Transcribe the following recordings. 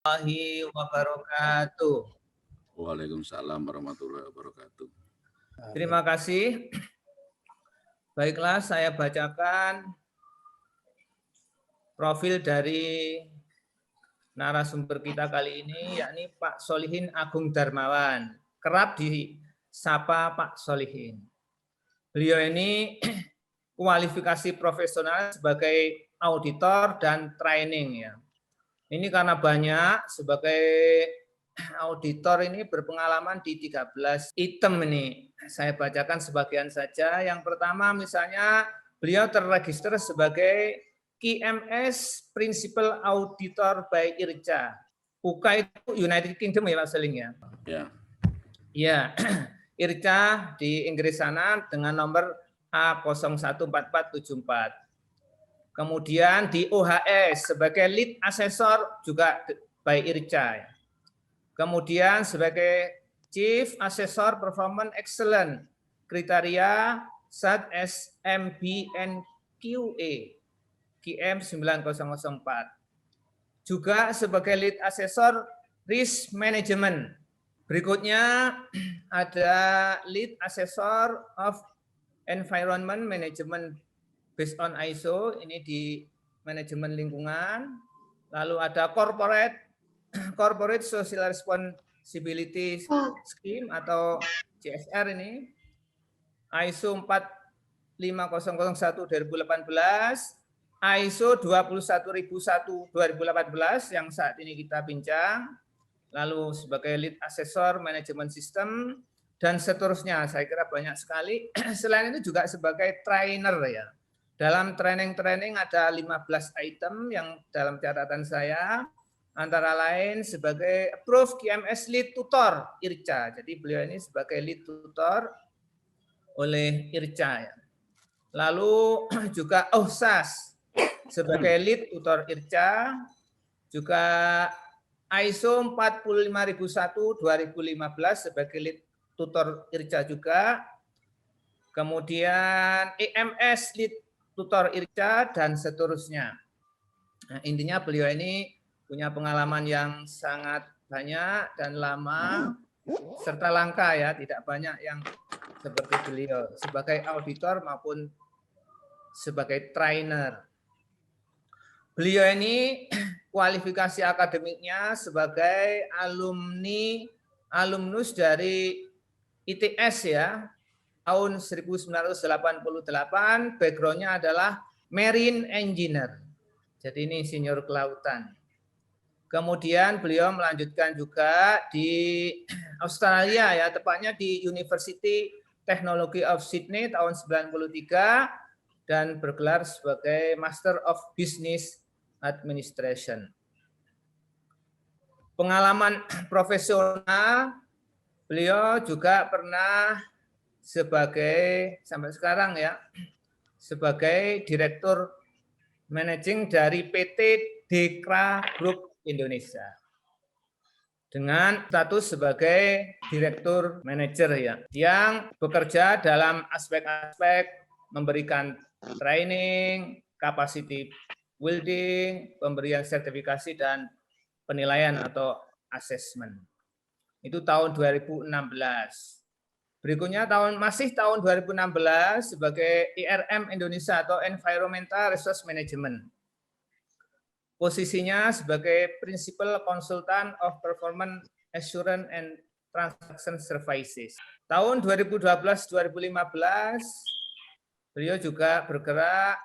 warahmatullahi wabarakatuh. Waalaikumsalam warahmatullahi wabarakatuh. Terima kasih. Baiklah, saya bacakan profil dari narasumber kita kali ini, yakni Pak Solihin Agung Darmawan. Kerap disapa Pak Solihin. Beliau ini kualifikasi profesional sebagai auditor dan training ya. Ini karena banyak sebagai auditor ini berpengalaman di 13 item ini. Saya bacakan sebagian saja. Yang pertama misalnya beliau terregister sebagai QMS Principal Auditor by IRCA. UK itu United Kingdom ya Pak Seling ya? Ya. Ya, IRCA di Inggris sana dengan nomor A014474. Kemudian di OHS sebagai lead assessor juga by IRCA. Kemudian sebagai Chief Assessor Performance Excellence kriteria such as MBNQA QM 9004. Juga sebagai lead assessor risk management. Berikutnya ada lead assessor of environment management based on ISO, ini di manajemen lingkungan. Lalu ada corporate social responsibility scheme atau CSR ini. ISO 45001 2018, ISO 21001 2018 yang saat ini kita bincang. Lalu sebagai lead assessor manajemen sistem dan seterusnya. Saya kira banyak sekali. Selain itu juga sebagai trainer ya. Dalam training ada 15 item yang dalam catatan saya, antara lain sebagai approved QMS lead tutor IRCA. Jadi beliau ini sebagai lead tutor oleh IRCA. Ya. Lalu juga OHSAS sebagai lead tutor IRCA, juga ISO 45001 2015 sebagai lead tutor IRCA juga. Kemudian EMS lead tutor IRCA dan seterusnya. Nah, intinya beliau ini punya pengalaman yang sangat banyak dan lama serta langka ya, tidak banyak yang seperti beliau sebagai auditor maupun sebagai trainer. Beliau ini kualifikasi akademiknya sebagai alumnus dari ITS ya, tahun 1988, backgroundnya adalah marine engineer. Jadi ini insinyur kelautan. Kemudian beliau melanjutkan juga di Australia ya, tepatnya di University Technology of Sydney tahun 93 dan bergelar sebagai Master of Business Administration. Pengalaman profesional, beliau juga pernah sebagai sampai sekarang ya sebagai direktur managing dari PT Dekra Group Indonesia dengan status sebagai direktur manajer ya yang bekerja dalam aspek-aspek memberikan training, capacity building, pemberian sertifikasi dan penilaian atau assessment. Itu tahun 2016. Berikutnya masih tahun 2016 sebagai IRM Indonesia atau Environmental Resource Management. Posisinya sebagai Principal Consultant of Performance Assurance and Transaction Services. Tahun 2012-2015 beliau juga bergerak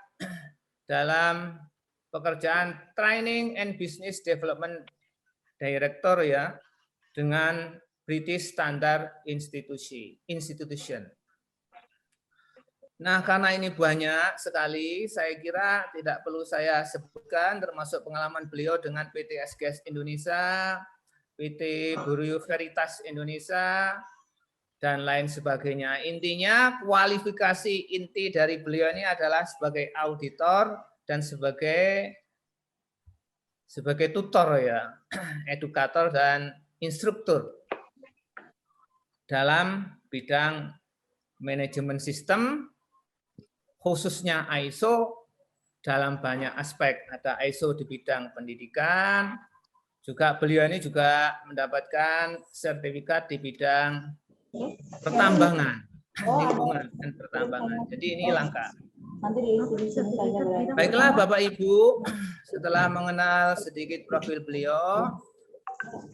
dalam pekerjaan Training and Business Development Director ya dengan British Standard Institution. Nah, karena ini banyak sekali, saya kira tidak perlu saya sebutkan, termasuk pengalaman beliau dengan PT SGS Indonesia, PT Bureau Veritas Indonesia, dan lain sebagainya. Intinya, kualifikasi inti dari beliau ini adalah sebagai auditor dan sebagai tutor ya, edukator dan instruktur dalam bidang manajemen sistem, khususnya ISO dalam banyak aspek. Ada ISO di bidang pendidikan, Juga beliau ini juga mendapatkan sertifikat di bidang pertambangan, lingkungan dan pertambangan. Jadi ini langka. Baiklah Bapak Ibu, setelah mengenal sedikit profil beliau,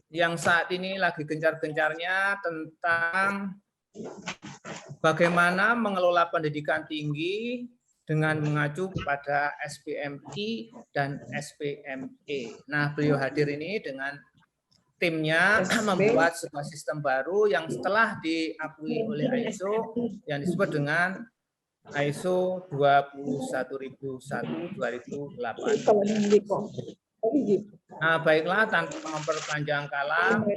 yang saat ini lagi gencar-gencarnya tentang bagaimana mengelola pendidikan tinggi dengan mengacu kepada SPMI dan SPME. Nah, beliau hadir ini dengan timnya membuat sebuah sistem baru yang setelah diakui oleh ISO yang disebut dengan ISO 21001/2008. Nah, baiklah, tanpa memperpanjang kalam,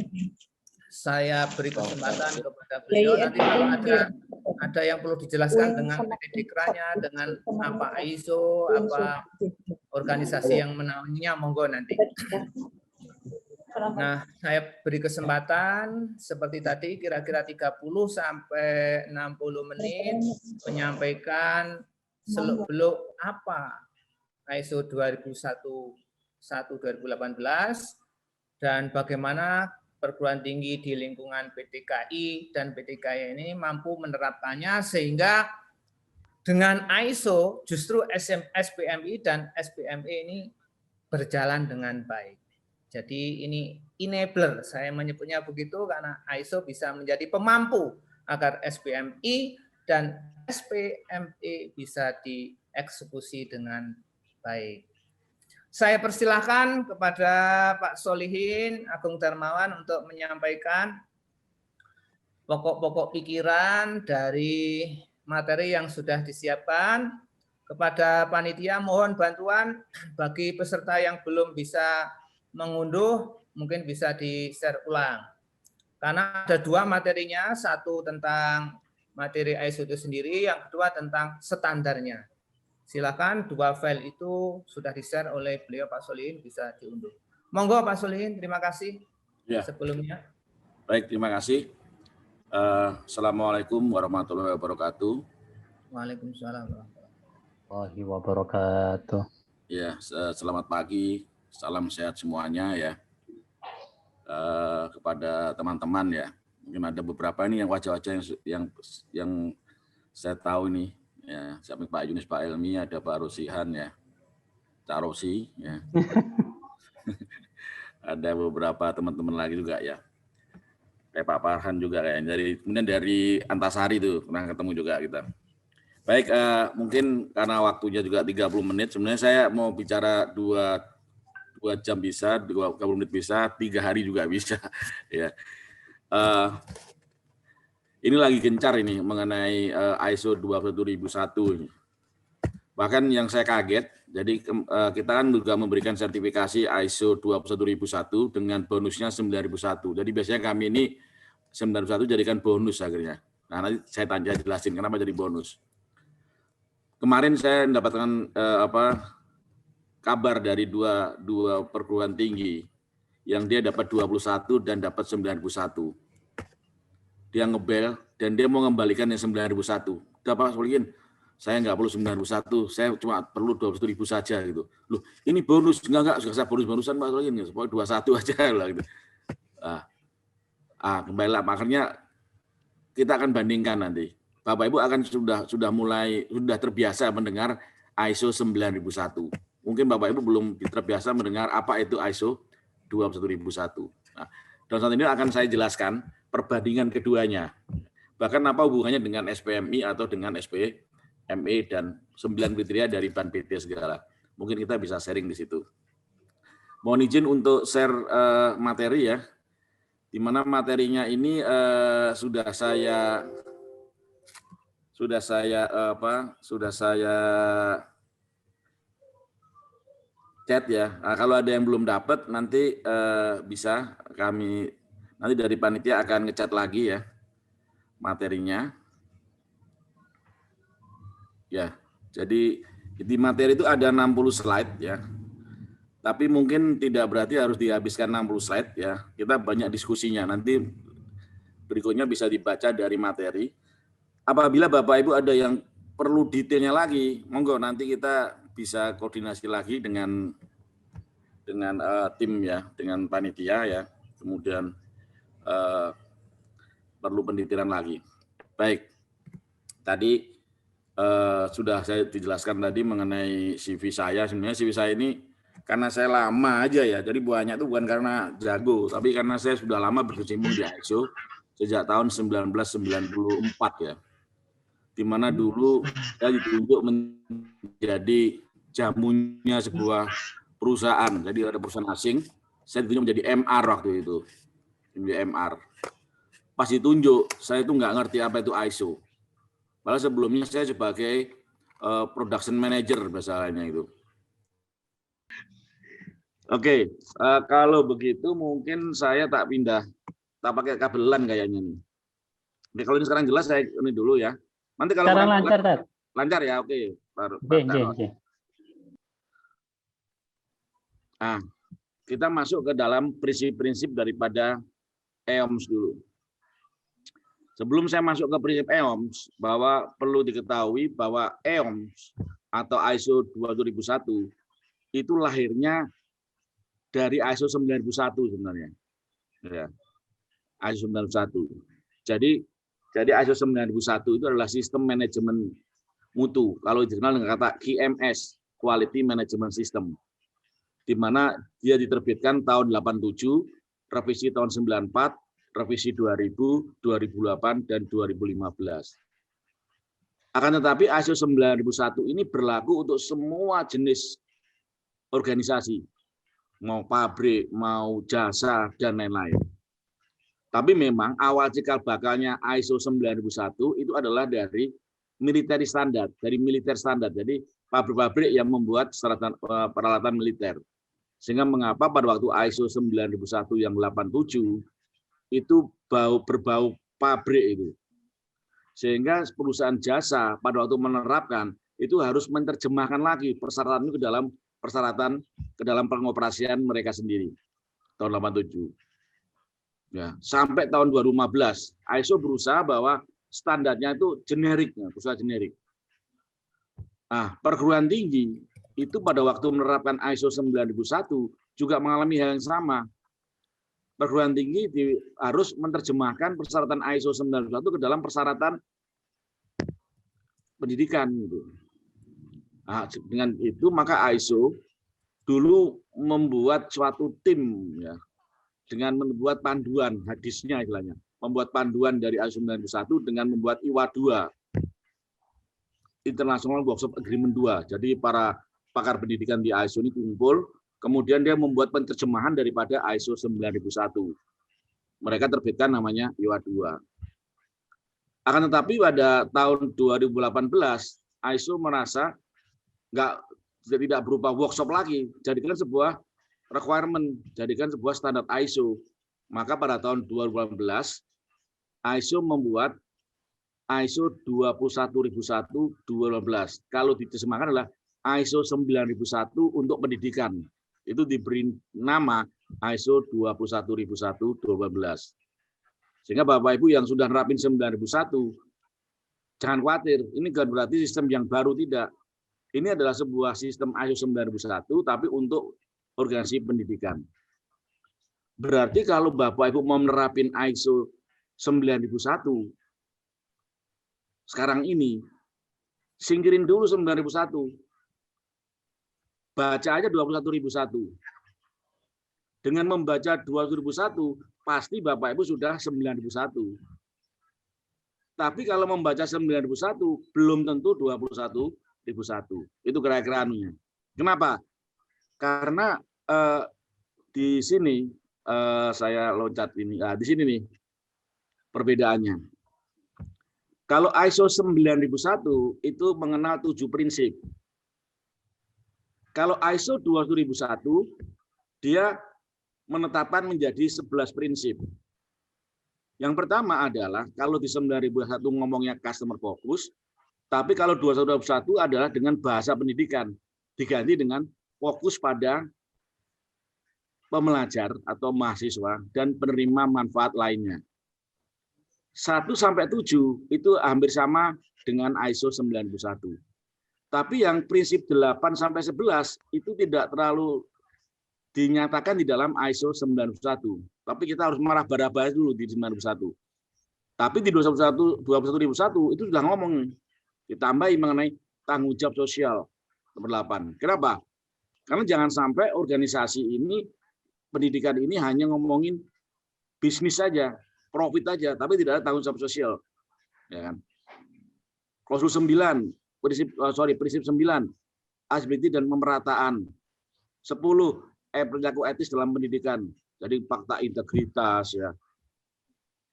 saya beri kesempatan kepada beliau. Nanti kalau ada yang perlu dijelaskan dengan PDD-nya, dengan apa ISO, apa organisasi yang menaunginya, monggo nanti. Nah, saya beri kesempatan seperti tadi kira-kira 30 sampai 60 menit menyampaikan seluk-beluk apa ISO 2001/2018 dan bagaimana perguruan tinggi di lingkungan PTKI dan PTKI ini mampu menerapkannya sehingga dengan ISO justru SPMI dan SPME ini berjalan dengan baik. Jadi ini enabler, saya menyebutnya begitu karena ISO bisa menjadi pemampu agar SPMI dan SPME bisa dieksekusi dengan baik. Saya persilahkan kepada Pak Solihin Agung Darmawan untuk menyampaikan pokok-pokok pikiran dari materi yang sudah disiapkan. Kepada panitia mohon bantuan bagi peserta yang belum bisa mengunduh, mungkin bisa di-share ulang. Karena ada dua materinya, satu tentang materi ISO itu sendiri, yang kedua tentang standarnya. Silakan, dua file itu sudah di-share oleh beliau Pak Solihin, bisa diunduh. Monggo Pak Solihin, terima kasih ya. Sebelumnya. Baik, terima kasih. Assalamualaikum warahmatullahi wabarakatuh. Waalaikumsalam warahmatullahi wabarakatuh. Ya, selamat pagi, salam sehat semuanya ya. Kepada teman-teman ya, mungkin ada beberapa ini yang wajah-wajah yang saya tahu nih. Ya, sampai Pak Yunis, Pak Elmi, ada Pak Rosihan ya, Cak Rosi ya. Ada beberapa teman-teman lagi juga ya. Kayak Pak Farhan juga kayaknya kemudian dari Antasari tuh pernah ketemu juga kita. Baik, mungkin karena waktunya juga 30 menit, sebenarnya saya mau bicara 2 jam bisa, 20 menit bisa, 3 hari juga bisa ya. Ini lagi gencar ini mengenai ISO 21001 ini. Bahkan yang saya kaget, jadi kita kan juga memberikan sertifikasi ISO 21001 dengan bonusnya 9001. Jadi biasanya kami ini 9001 jadikan bonus akhirnya. Nah, nanti saya jelasin kenapa jadi bonus. Kemarin saya mendapatkan kabar dari dua perguruan tinggi yang dia dapat 21 dan dapat 9001. Dia ngebel dan dia mau mengembalikan yang 9001. Udah Pak Solihin, saya nggak perlu 9001, saya cuma perlu 21.000 saja gitu. Loh, ini bonus enggak saya bonus-bonusan Pak Solihin, pokoknya 21 aja lah gitu. Kembali lah, makanya kita akan bandingkan nanti. Bapak Ibu akan sudah terbiasa mendengar ISO 9001. Mungkin Bapak Ibu belum terbiasa mendengar apa itu ISO 21001. Nah, dan saat ini akan saya jelaskan perbandingan keduanya. Bahkan apa hubungannya dengan SPMI atau dengan SPME dan 9 kriteria dari BAN PT segala. Mungkin kita bisa sharing di situ. Mohon izin untuk share materi ya. Di mana materinya ini sudah saya chat ya. Nah, kalau ada yang belum dapat nanti bisa kami nanti dari panitia akan ngechat lagi ya materinya. Ya. Jadi di materi itu ada 60 slide ya. Tapi mungkin tidak berarti harus dihabiskan 60 slide ya. Kita banyak diskusinya. Nanti berikutnya bisa dibaca dari materi. Apabila Bapak Ibu ada yang perlu detailnya lagi, monggo nanti kita bisa koordinasi lagi dengan tim ya, dengan panitia ya. Kemudian perlu pendetiran lagi. Baik, tadi sudah saya dijelaskan tadi mengenai CV saya. Sebenarnya CV saya ini karena saya lama aja ya, jadi banyak itu bukan karena jago, tapi karena saya sudah lama berkecimpung di ISO sejak tahun 1994 ya, di mana dulu saya ditunjuk menjadi jamunya sebuah perusahaan, jadi ada perusahaan asing, saya ditunjuk menjadi MR waktu itu, menjadi MR. Pas ditunjuk, saya itu nggak ngerti apa itu ISO. Padahal sebelumnya saya sebagai production manager misalnya itu. Oke, kalau begitu mungkin saya tak pakai kabelan kayaknya nih. Oke, kalau ini sekarang jelas saya ini dulu ya. Nanti kalau sekarang lancar, Tat. Lancar ya, oke. Baru. Nah, kita masuk ke dalam prinsip-prinsip daripada EOMS dulu. Sebelum saya masuk ke prinsip EOMS, bahwa perlu diketahui bahwa EOMS atau ISO 22001 itu lahirnya dari ISO 9001 sebenarnya. Ya. ISO 9001. Jadi ISO 9001 itu adalah sistem manajemen mutu. Kalau dikenal dengan kata QMS, Quality Management System. Di mana dia diterbitkan tahun 87, revisi tahun 94, revisi 2000, 2008 dan 2015. Akan tetapi ISO 9001 ini berlaku untuk semua jenis organisasi, mau pabrik, mau jasa, dan lain-lain. Tapi memang awal cikal bakalnya ISO 9001 itu adalah dari militer standar, Jadi pabrik-pabrik yang membuat peralatan militer. Sehingga mengapa pada waktu ISO 9001 yang 87 itu berbau pabrik itu. Sehingga perusahaan jasa pada waktu menerapkan itu harus menerjemahkan lagi persyaratan itu ke dalam pengoperasian mereka sendiri. Tahun 87. Ya, sampai tahun 2015 ISO berusaha bahwa standarnya itu generik, berusaha generik. Nah, perguruan tinggi itu pada waktu menerapkan ISO 9001 juga mengalami hal yang sama. Perguruan tinggi harus menerjemahkan persyaratan ISO 9001 ke dalam persyaratan pendidikan. Nah, dengan itu maka ISO dulu membuat suatu tim ya, dengan membuat panduan hadisnya istilahnya, membuat panduan dari ISO 91 dengan membuat IWA 2, International Workshop Agreement 2. Jadi para pakar pendidikan di ISO ini kumpul, kemudian dia membuat penerjemahan daripada ISO 9001. Mereka terbitkan namanya IWA 2. Akan tetapi pada tahun 2018 ISO merasa tidak berupa workshop lagi, jadikan sebuah requirement, jadikan sebuah standar ISO. Maka pada tahun 2018 ISO membuat ISO 21001 2018. Kalau diterjemahkan adalah ISO 9001 untuk pendidikan. Itu diberi nama ISO 21001 2018. Sehingga Bapak Ibu yang sudah nerapin 9001, jangan khawatir, ini bukan berarti sistem yang baru, tidak. Ini adalah sebuah sistem ISO 9001, tapi untuk organisasi pendidikan. Berarti kalau Bapak Ibu mau menerapin ISO 9001, sekarang ini, singkirin dulu 9001. Baca aja 21001. Dengan membaca 21001, pasti Bapak Ibu sudah 9001. Tapi kalau membaca 9001, belum tentu 21001. Itu kira-kira anunya. Kenapa? Karena di sini saya loncat ini. Nah, di sini nih perbedaannya. Kalau ISO 9001 itu mengenal 7 prinsip. Kalau ISO 22001 dia menetapkan menjadi 11 prinsip. Yang pertama adalah kalau di 9001 ngomongnya customer focus, tapi kalau 221 adalah dengan bahasa pendidikan, diganti dengan fokus pada pembelajar atau mahasiswa dan penerima manfaat lainnya. 1 sampai 7 itu hampir sama dengan ISO 91. Tapi yang prinsip 8 sampai 11 itu tidak terlalu dinyatakan di dalam ISO 91. Tapi kita harus meraba-raba dulu di 91. Tapi di 21.001 itu sudah ngomong, ditambahi mengenai tanggung jawab sosial nomor 8. Kenapa? Karena jangan sampai organisasi ini, pendidikan ini hanya ngomongin bisnis saja, profit saja, tapi tidak ada tanggung jawab sosial. Ya kan? Klausul 9, prinsip 9, accessibility dan pemerataan. 10, perilaku etis dalam pendidikan. Jadi fakta integritas, ya,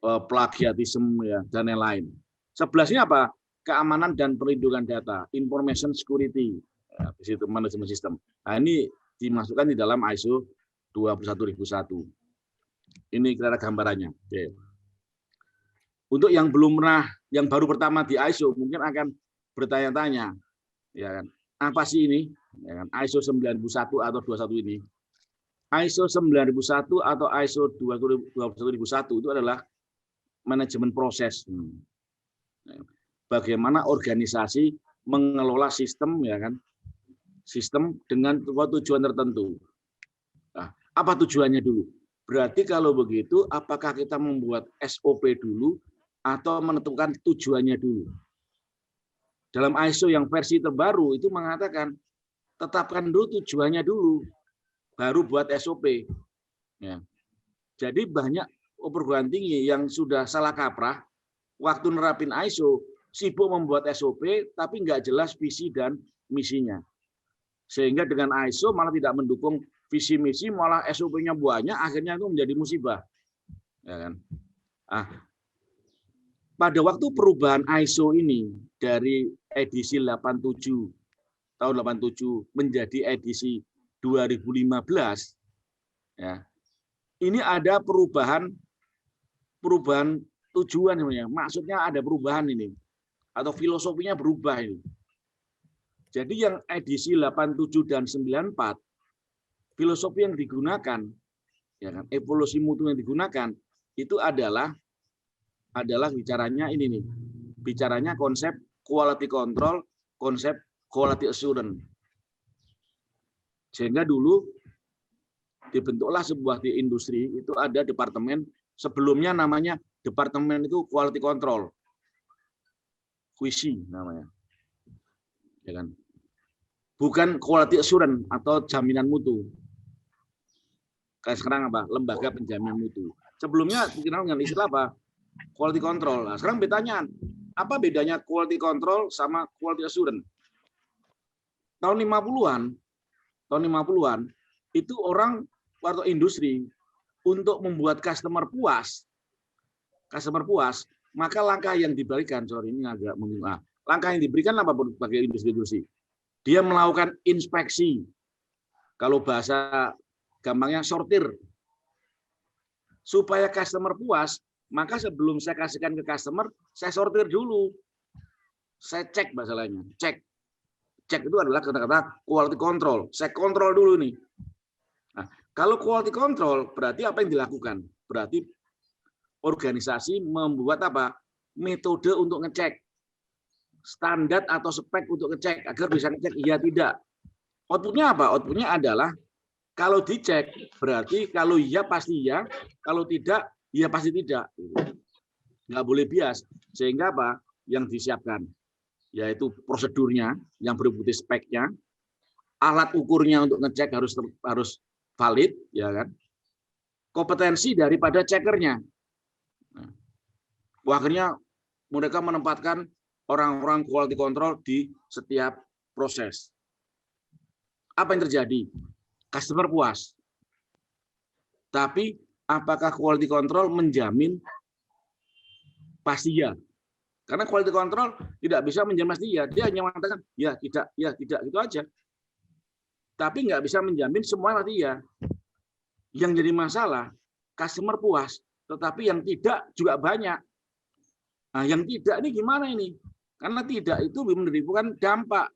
plagiatisme, ya, dan lain-lain. 11 ini apa? Keamanan dan perlindungan data, information security, ya, di situ manajemen sistem. Nah, ini dimasukkan di dalam ISO 21001. Ini kira-kira gambarannya. Oke. Untuk yang belum pernah, yang baru pertama di ISO mungkin akan bertanya-tanya, ya kan? Apa sih ini? Ya kan? ISO 9001 atau 21 ini? ISO 9001 atau ISO 21001 itu adalah manajemen proses. Bagaimana organisasi mengelola sistem, ya kan? Sistem dengan tujuan tertentu. Nah, apa tujuannya dulu? Berarti kalau begitu, apakah kita membuat SOP dulu atau menentukan tujuannya dulu? Dalam ISO yang versi terbaru itu mengatakan tetapkan dulu tujuannya dulu, baru buat SOP. Ya. Jadi banyak perguruan tinggi yang sudah salah kaprah waktu nerapin ISO, sibuk membuat SOP tapi nggak jelas visi dan misinya. Sehingga dengan ISO malah tidak mendukung visi misi, malah SOP-nya banyak, akhirnya itu menjadi musibah. Ya kan? Pada waktu perubahan ISO ini dari edisi 87 tahun 87 menjadi edisi 2015, ya, ini ada perubahan tujuan sebenarnya. Maksudnya ada perubahan ini atau filosofinya berubah ini. Jadi yang edisi 87 dan 94 filosofi yang digunakan, ya kan, evolusi mutu yang digunakan itu adalah bicaranya ini nih. Bicaranya konsep quality control, konsep quality assurance. Sehingga dulu dibentuklah sebuah di industri itu ada departemen, sebelumnya namanya departemen itu quality control. QC namanya. Ya kan? Bukan quality assurance atau jaminan mutu. Kayak sekarang apa? Lembaga penjamin mutu. Sebelumnya dikenal dengan istilah apa? Quality control. Nah, sekarang bertanya, apa bedanya quality control sama quality assurance? Tahun 50-an itu orang atau industri untuk membuat customer puas, maka langkah yang diberikan, langkah yang diberikan apa bagi industri? Dia melakukan inspeksi. Kalau bahasa gampangnya sortir. Supaya customer puas, maka sebelum saya kasihkan ke customer, saya sortir dulu. Saya cek masalahnya. Cek itu adalah kata-kata quality control. Saya kontrol dulu nih. Nah, kalau quality control berarti apa yang dilakukan? Berarti organisasi membuat apa? Metode untuk ngecek. Standar atau spek untuk ngecek agar bisa ngecek iya tidak. Outputnya apa? Outputnya adalah kalau dicek berarti kalau iya pasti iya, kalau tidak iya pasti tidak. Nggak boleh bias. Sehingga apa? Yang disiapkan yaitu prosedurnya yang berbentuk speknya, alat ukurnya untuk ngecek harus valid, ya kan? Kompetensi daripada cekernya. Nah, akhirnya mereka menempatkan orang-orang quality control di setiap proses. Apa yang terjadi? Customer puas. Tapi apakah quality control menjamin pasti ya? Karena quality control tidak bisa menjamin pasti ya. Dia hanya mengatakan ya, tidak, gitu aja. Tapi nggak bisa menjamin semua pasti ya. Yang jadi masalah, customer puas, tetapi yang tidak juga banyak. Nah, yang tidak ini gimana ini? Karena tidak itu menimbulkan dampak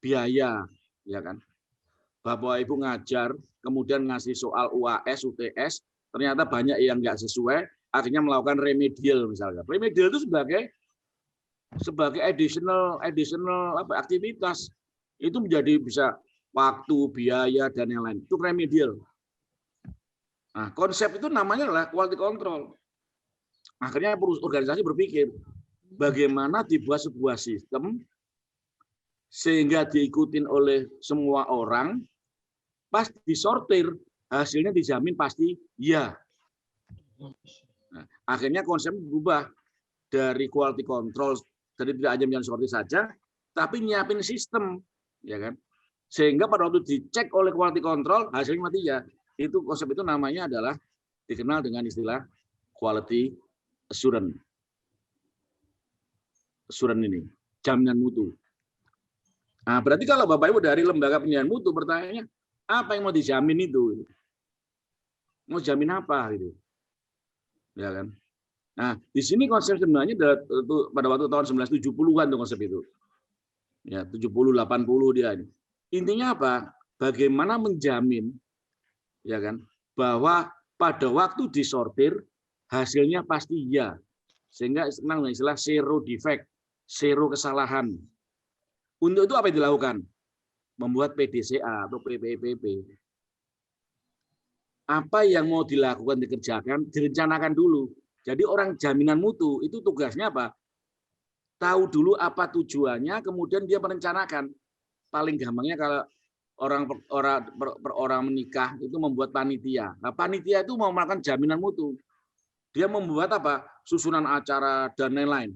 biaya, ya kan? Bapak Ibu ngajar, kemudian ngasih soal UAS, UTS, ternyata banyak yang nggak sesuai, akhirnya melakukan remedial misalnya. Remedial itu sebagai additional aktivitas itu menjadi bisa waktu, biaya, dan yang lain. Itu remedial. Nah, konsep itu namanya adalah quality control. Akhirnya organisasi berpikir, bagaimana dibuat sebuah sistem sehingga diikutin oleh semua orang, pas disortir, hasilnya dijamin pasti ya. Nah, akhirnya konsep berubah dari quality control, jadi tidak hanya menjalankan sortir saja, tapi nyiapin sistem, ya kan? Sehingga pada waktu dicek oleh quality control, hasilnya mati ya. Itu konsep itu namanya adalah dikenal dengan istilah quality assurance. Assurance ini, jaminan mutu. Nah, berarti kalau Bapak Ibu dari lembaga penjamin mutu bertanya, apa yang mau dijamin itu? Mau jamin apa gitu? Ya kan? Nah, di sini konsep sebenarnya pada waktu tahun 1970-an tuh konsep itu. Ya, 70 80 dia ini. Intinya apa? Bagaimana menjamin ya kan bahwa pada waktu disortir hasilnya pasti ya. Sehingga istilah zero defect, zero kesalahan. Untuk itu apa yang dilakukan? Membuat PDCA atau PPPP. Apa yang mau dilakukan, dikerjakan, direncanakan dulu. Jadi orang jaminan mutu itu tugasnya apa? Tahu dulu apa tujuannya, kemudian dia merencanakan. Paling gampangnya kalau orang menikah itu membuat panitia. Nah, panitia itu mau melakukan jaminan mutu. Dia membuat apa? Susunan acara dan lain-lain.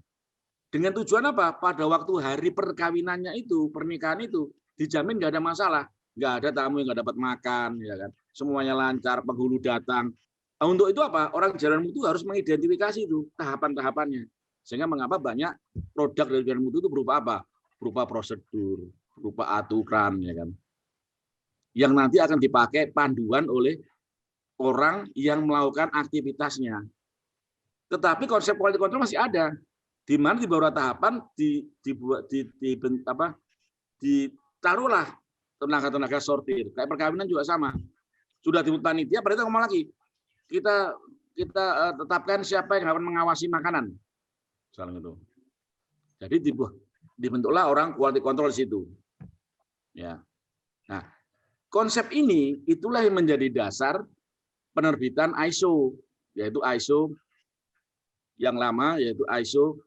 Dengan tujuan apa? Pada waktu hari perkawinannya itu, pernikahan itu, dijamin nggak ada masalah. Nggak ada tamu yang nggak dapat makan, ya kan? Semuanya lancar, penghulu datang. Nah, untuk itu apa? Orang jaminan mutu harus mengidentifikasi itu tahapan-tahapannya. Sehingga mengapa banyak produk dari jaminan mutu itu berupa apa? Berupa prosedur, berupa aturan, ya kan? Yang nanti akan dipakai panduan oleh orang yang melakukan aktivitasnya. Tetapi konsep quality control masih ada, di mana di beberapa tahapan ditaruhlah tenaga-tenaga sortir. Kayak perkawinan juga sama. Sudah dibuat panitia, berarti ngomong lagi. Kita tetapkan siapa yang akan mengawasi makanan. Misalnya itu. Jadi dibentuklah orang quality control di situ. Ya. Nah, konsep ini itulah yang menjadi dasar penerbitan ISO, yaitu ISO yang lama, yaitu ISO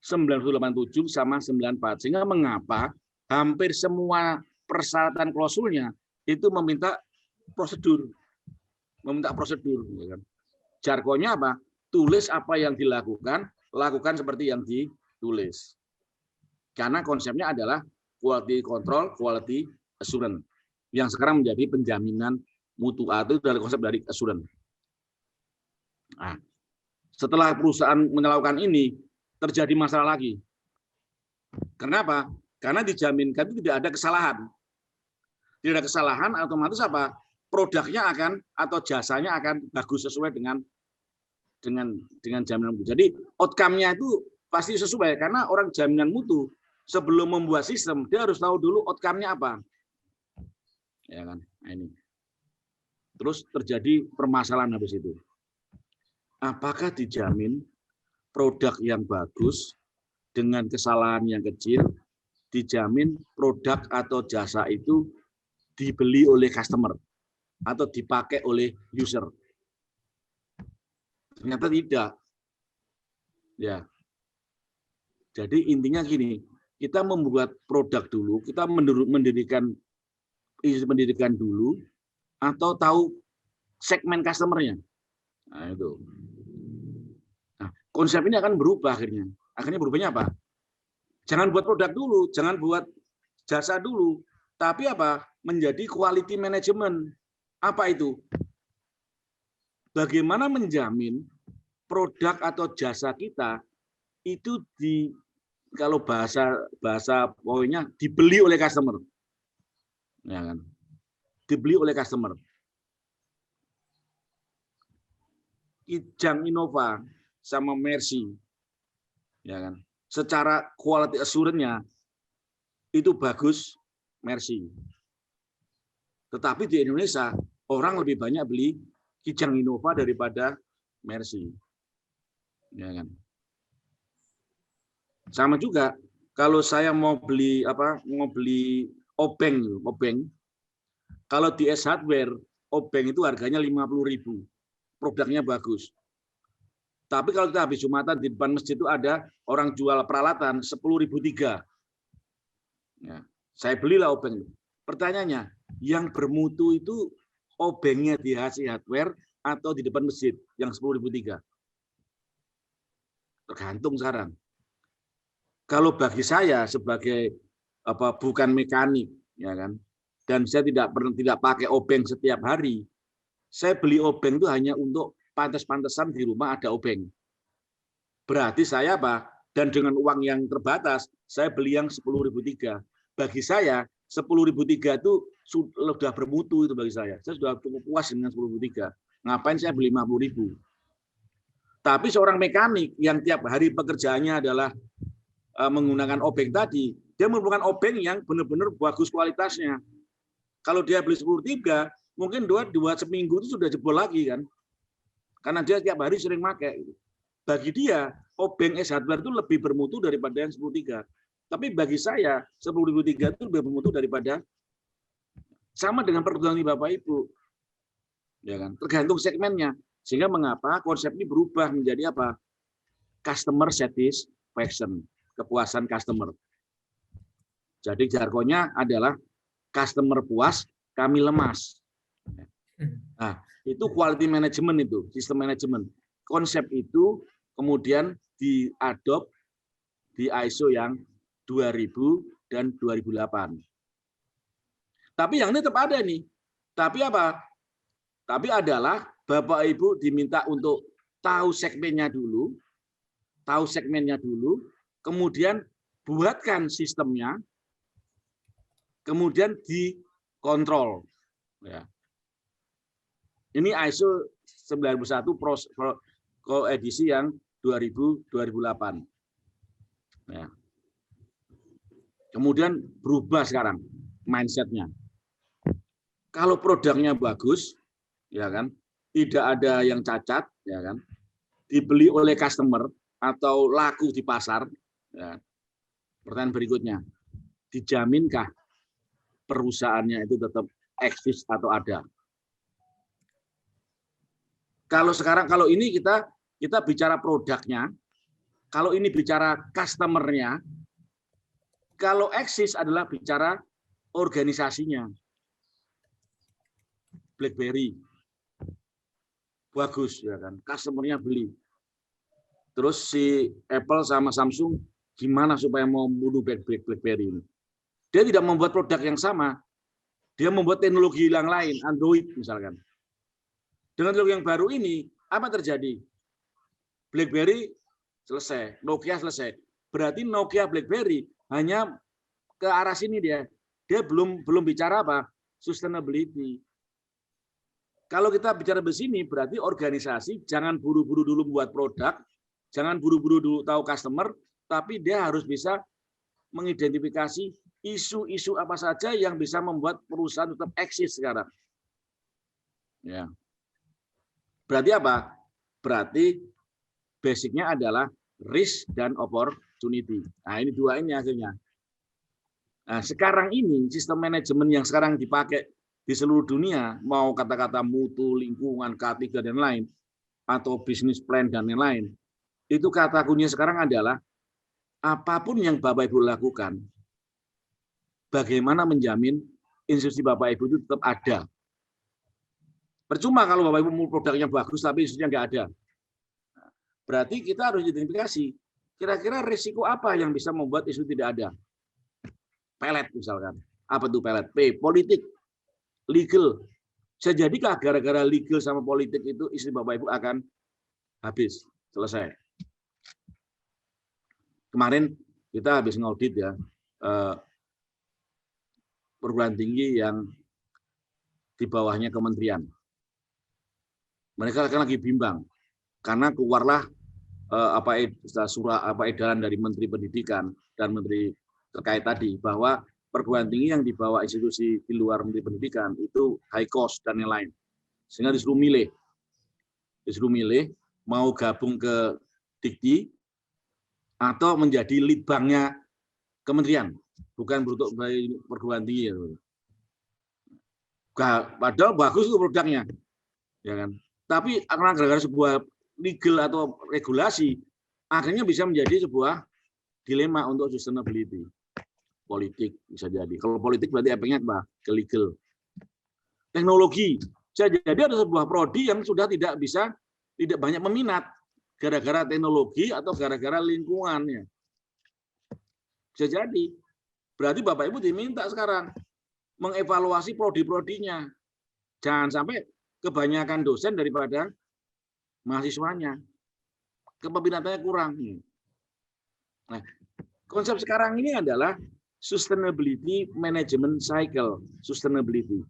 9087 sama 94. Sehingga mengapa hampir semua persyaratan klausulnya itu meminta prosedur. Ya kan? Jargonnya apa? Tulis apa yang dilakukan, lakukan seperti yang ditulis. Karena konsepnya adalah quality control, quality assurance. Yang sekarang menjadi penjaminan mutu atau dari konsep dari assurance. Nah, setelah perusahaan melakukan ini, terjadi masalah lagi. Kenapa? Karena dijaminkan itu tidak ada kesalahan. Tidak ada kesalahan, otomatis apa? Produknya akan atau jasanya akan bagus sesuai dengan jaminan mutu. Jadi outcome-nya itu pasti sesuai karena orang jaminan mutu sebelum membuat sistem dia harus tahu dulu outcome-nya apa. Ya kan? Nah, ini. Terus terjadi permasalahan habis itu. Apakah dijamin produk yang bagus dengan kesalahan yang kecil, dijamin produk atau jasa itu dibeli oleh customer atau dipakai oleh user? Ternyata tidak. Ya. Jadi intinya gini, kita membuat produk dulu, kita mendirikan pendidikan dulu, atau tahu segmen customer-nya. Nah, itu. Nah, konsep ini akan berubah akhirnya. Akhirnya berubahnya apa? Jangan buat produk dulu, jangan buat jasa dulu, tapi apa? Menjadi quality management. Apa itu? Bagaimana menjamin produk atau jasa kita itu kalau bahasa pokoknya dibeli oleh customer. Ya kan? Dibeli oleh customer. Kijang Innova sama Mercy, ya kan? Secara quality assurance-nya itu bagus Mercy. Tetapi di Indonesia orang lebih banyak beli Kijang Innova daripada Mercy, ya kan? Sama juga kalau saya mau beli obeng Kalau di S Hardware, obeng itu harganya 50.000. Produknya bagus. Tapi kalau kita habis Jumatan di depan masjid itu ada orang jual peralatan 10.003. Ya, saya belilah obeng. Pertanyaannya, yang bermutu itu obengnya di HC Hardware atau di depan masjid yang 10.003? Tergantung sekarang. Kalau bagi saya sebagai bukan mekanik, ya kan, dan saya tidak pakai obeng setiap hari, saya beli obeng itu hanya untuk pantas-pantasan di rumah ada obeng. Berarti saya dan dengan uang yang terbatas, saya beli yang 10.003. Bagi saya 10.003 itu sudah bermutu itu bagi saya. Saya sudah cukup puas dengan 10.003. Ngapain saya beli 50.000? Tapi seorang mekanik yang tiap hari pekerjaannya adalah menggunakan obeng tadi, dia memerlukan obeng yang benar-benar bagus kualitasnya. Kalau dia beli 10.003, mungkin dua seminggu itu sudah jebol lagi kan, karena dia tiap hari sering pakai. Bagi dia obeng S Hardware itu lebih bermutu daripada yang 10.003. Tapi bagi saya 10.003 itu lebih bermutu daripada, sama dengan perguruan tinggi Bapak Ibu, ya kan? Tergantung segmennya. Sehingga mengapa konsep ini berubah menjadi apa? Customer satisfaction, kepuasan customer. Jadi jargonnya adalah customer puas, kami lemas. Nah, itu quality management, itu sistem manajemen. Konsep itu kemudian diadop di ISO yang 2000 dan 2008. Tapi yang ini tetap ada nih. Tapi apa? Tapi adalah Bapak Ibu diminta untuk tahu segmennya dulu, kemudian buatkan sistemnya, kemudian dikontrol. Ya. Ini ISO 91 edisi yang 2008. Ya. Kemudian berubah sekarang mindsetnya. Kalau produknya bagus, ya kan, tidak ada yang cacat, ya kan, dibeli oleh customer atau laku di pasar. Ya. Pertanyaan berikutnya, dijaminkah perusahaannya itu tetap eksis atau ada? Kalau sekarang, kalau ini kita bicara produknya, kalau ini bicara customer-nya, kalau eksis adalah bicara organisasinya. BlackBerry bagus, ya kan, customer-nya beli. Terus si Apple sama Samsung gimana supaya mau membunuh BlackBerry ini? Dia tidak membuat produk yang sama, dia membuat teknologi yang lain, Android misalkan. Dengan teknologi yang baru ini, apa terjadi? BlackBerry selesai, Nokia selesai. Berarti Nokia BlackBerry hanya ke arah sini dia. Dia belum bicara apa? Sustainability. Kalau kita bicara di sini, berarti organisasi jangan buru-buru dulu buat produk, jangan buru-buru dulu tahu customer, tapi dia harus bisa mengidentifikasi isu-isu apa saja yang bisa membuat perusahaan tetap eksis sekarang. Ya. Berarti apa? Berarti basicnya adalah risk dan opportunity. Nah, ini dua ini hasilnya. Nah, sekarang ini sistem manajemen yang sekarang dipakai di seluruh dunia, mau kata-kata mutu, lingkungan, K3 dan lain, atau bisnis plan dan lain-lain, itu kata kuncinya sekarang adalah apapun yang Bapak Ibu lakukan, bagaimana menjamin institusi Bapak Ibu itu tetap ada. Percuma kalau Bapak Ibu mau produknya bagus tapi institusinya nggak ada. Berarti kita harus identifikasi kira-kira risiko apa yang bisa membuat isu tidak ada. Pelet misalkan. Apa tuh pelet? P, politik, legal. Bisa jadikah gara-gara legal sama politik itu isu Bapak Ibu akan habis, selesai. Kemarin kita habis ngaudit ya perguruan tinggi yang di bawahnya kementerian. Mereka kan lagi bimbang karena keluarlah edaran dari Menteri Pendidikan dan Menteri terkait tadi bahwa perguruan tinggi yang di bawah institusi di luar Menteri Pendidikan itu high cost dan lain-lain. Sehingga disuruh milih mau gabung ke Dikti atau menjadi lead banknya kementerian, bukan untuk perguruan tinggi. Padahal bagus itu produknya, ya kan. Tapi karena gara-gara sebuah legal atau regulasi, akhirnya bisa menjadi sebuah dilema untuk sustainability. Politik bisa jadi. Kalau politik berarti efeknya apa? Ke legal. Teknologi. Bisa jadi ada sebuah prodi yang sudah tidak banyak meminat gara-gara teknologi atau gara-gara lingkungannya. Bisa jadi. Berarti Bapak Ibu diminta sekarang mengevaluasi prodi-prodinya. Jangan sampai kebanyakan dosen daripada mahasiswanya. Kepeminatannya kurang. Nah, konsep sekarang ini adalah sustainability management cycle. Sustainability.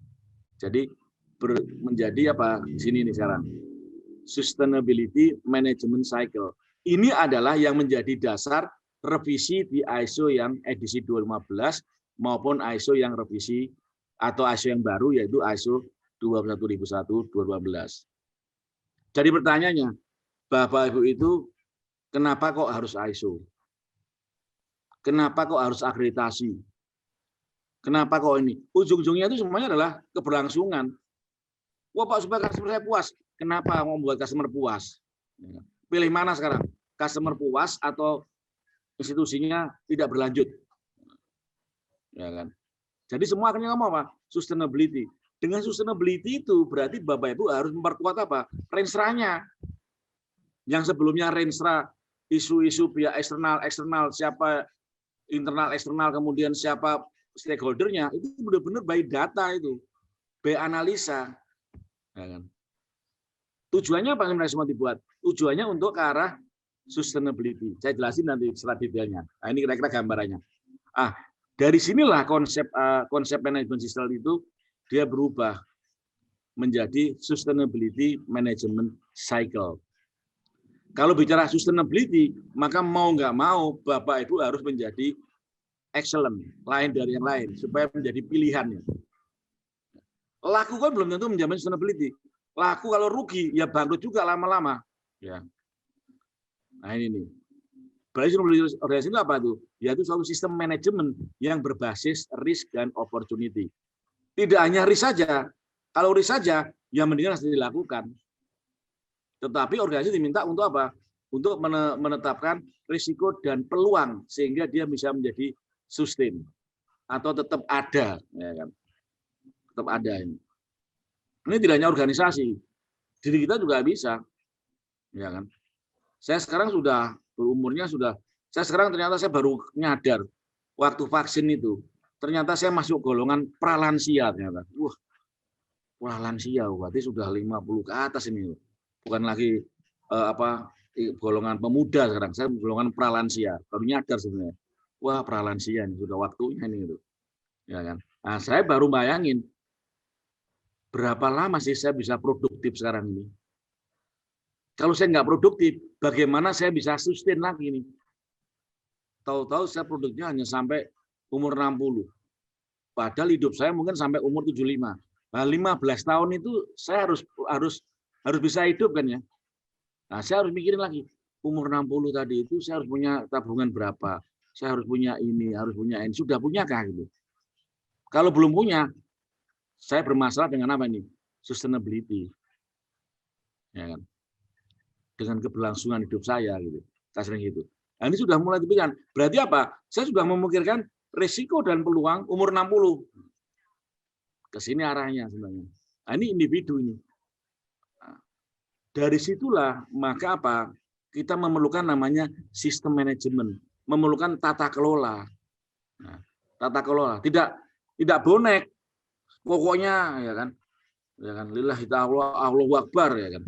Jadi menjadi apa di sini nih sekarang? Sustainability management cycle. Ini adalah yang menjadi dasar revisi di ISO yang edisi 2015 maupun ISO yang revisi atau ISO yang baru yaitu ISO 21001/2015. Jadi pertanyaannya, Bapak Ibu itu kenapa kok harus ISO? Kenapa kok harus akreditasi? Kenapa kok ini? Ujung-ujungnya itu semuanya adalah keberlangsungan. Wah Pak, supaya customer saya puas. Kenapa mau membuat customer puas? Pilih mana sekarang? Customer puas atau institusinya tidak berlanjut? Ya kan? Jadi semua akhirnya ngomong apa? Sustainability. Dengan sustainability itu berarti Bapak Ibu harus memperkuat apa? Rensra-nya. Yang sebelumnya rensra isu-isu pihak eksternal, siapa internal, eksternal, kemudian siapa stakeholdernya, itu benar-benar by data itu, by analisa. Ya kan? Tujuannya apa sebenarnya semua dibuat? Tujuannya untuk ke arah sustainability. Saya jelasin nanti setelah detailnya. Nah, ini kira-kira gambarannya. Dari sinilah konsep manajemen sistem itu dia berubah menjadi sustainability management cycle. Kalau bicara sustainability, maka mau nggak mau Bapak Ibu harus menjadi excellent, lain dari yang lain, supaya menjadi pilihannya. Laku kan belum tentu menjamin sustainability. Laku kalau rugi, ya bangkrut juga lama-lama. Ya. Nah ini nih. Berarti sustainability organisasi itu apa tuh? Yaitu suatu sistem manajemen yang berbasis risk dan opportunity. Tidak hanya risk saja. Kalau risk saja, ya mendingan harus dilakukan. Tetapi organisasi diminta untuk apa? Untuk menetapkan risiko dan peluang sehingga dia bisa menjadi sustain atau tetap ada, ya kan? Tetap ada ini. Ini tidak hanya organisasi, diri kita juga bisa, ya kan? Saya sekarang saya sekarang ternyata saya baru nyadar waktu vaksin itu, ternyata saya masuk golongan pralansia ternyata. Wah, pralansia berarti sudah 50 ke atas ini. Bukan lagi golongan pemuda sekarang, saya golongan pralansia. Baru nyadar sebenarnya. Wah, pralansia ini sudah waktunya ini gitu. Ya kan? Nah, saya baru bayangin berapa lama sih saya bisa produktif sekarang ini. Kalau saya nggak produktif, bagaimana saya bisa sustain lagi nih? Tahu-tahu saya produknya hanya sampai umur 60. Padahal hidup saya mungkin sampai umur 75. Nah, 15 tahun itu saya harus bisa hidup kan ya. Nah, saya harus mikirin lagi. Umur 60 tadi itu saya harus punya tabungan berapa? Saya harus punya ini, harus punya ini. Sudah punyakah gitu? Kalau belum punya, saya bermasalah dengan apa ini? Sustainability. Ya kan? Dengan keberlangsungan hidup saya gitu. Kasarnya gitu. Nah, ini sudah mulai dipikirkan. Berarti apa? Saya sudah memikirkan risiko dan peluang umur 60. Ke sini arahnya sebenarnya. Nah, ini individu ini. Nah, dari situlah maka apa? Kita memerlukan namanya sistem manajemen, memerlukan tata kelola. Nah, tata kelola, tidak bonek. Pokoknya ya kan lillahi ta'ala Allahu Akbar ya kan.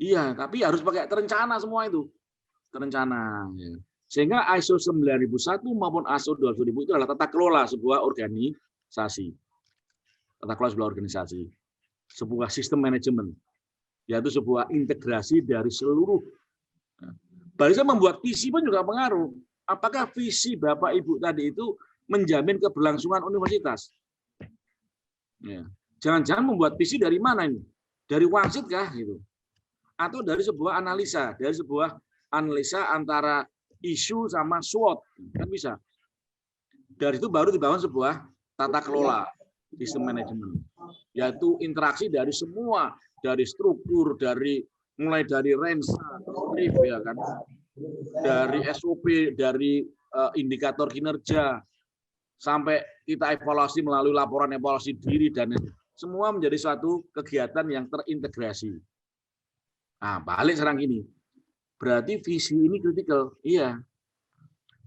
Iya, tapi harus pakai terencana semua itu. Terencana ya. Sehingga ISO 9001 maupun ISO 20000 itu adalah tata kelola sebuah organisasi. Tata kelola sebuah organisasi. Sebuah sistem manajemen. Yaitu sebuah integrasi dari seluruh. Barisan membuat visi pun juga pengaruh. Apakah visi Bapak Ibu tadi itu menjamin keberlangsungan universitas? Ya. Jangan-jangan membuat visi dari mana ini? Dari wangsit kah gitu? Atau dari sebuah analisa antara isu sama SWOT, kan bisa. Dari itu baru dibangun sebuah tata kelola sistem manajemen. yaitu interaksi dari semua, dari struktur, mulai dari Rensa, RIF, ya kan, dari SOP, dari indikator kinerja, sampai kita evaluasi melalui laporan evaluasi diri, dan semua menjadi suatu kegiatan yang terintegrasi. Nah, balik sekarang ini, berarti visi ini kritikal. Iya.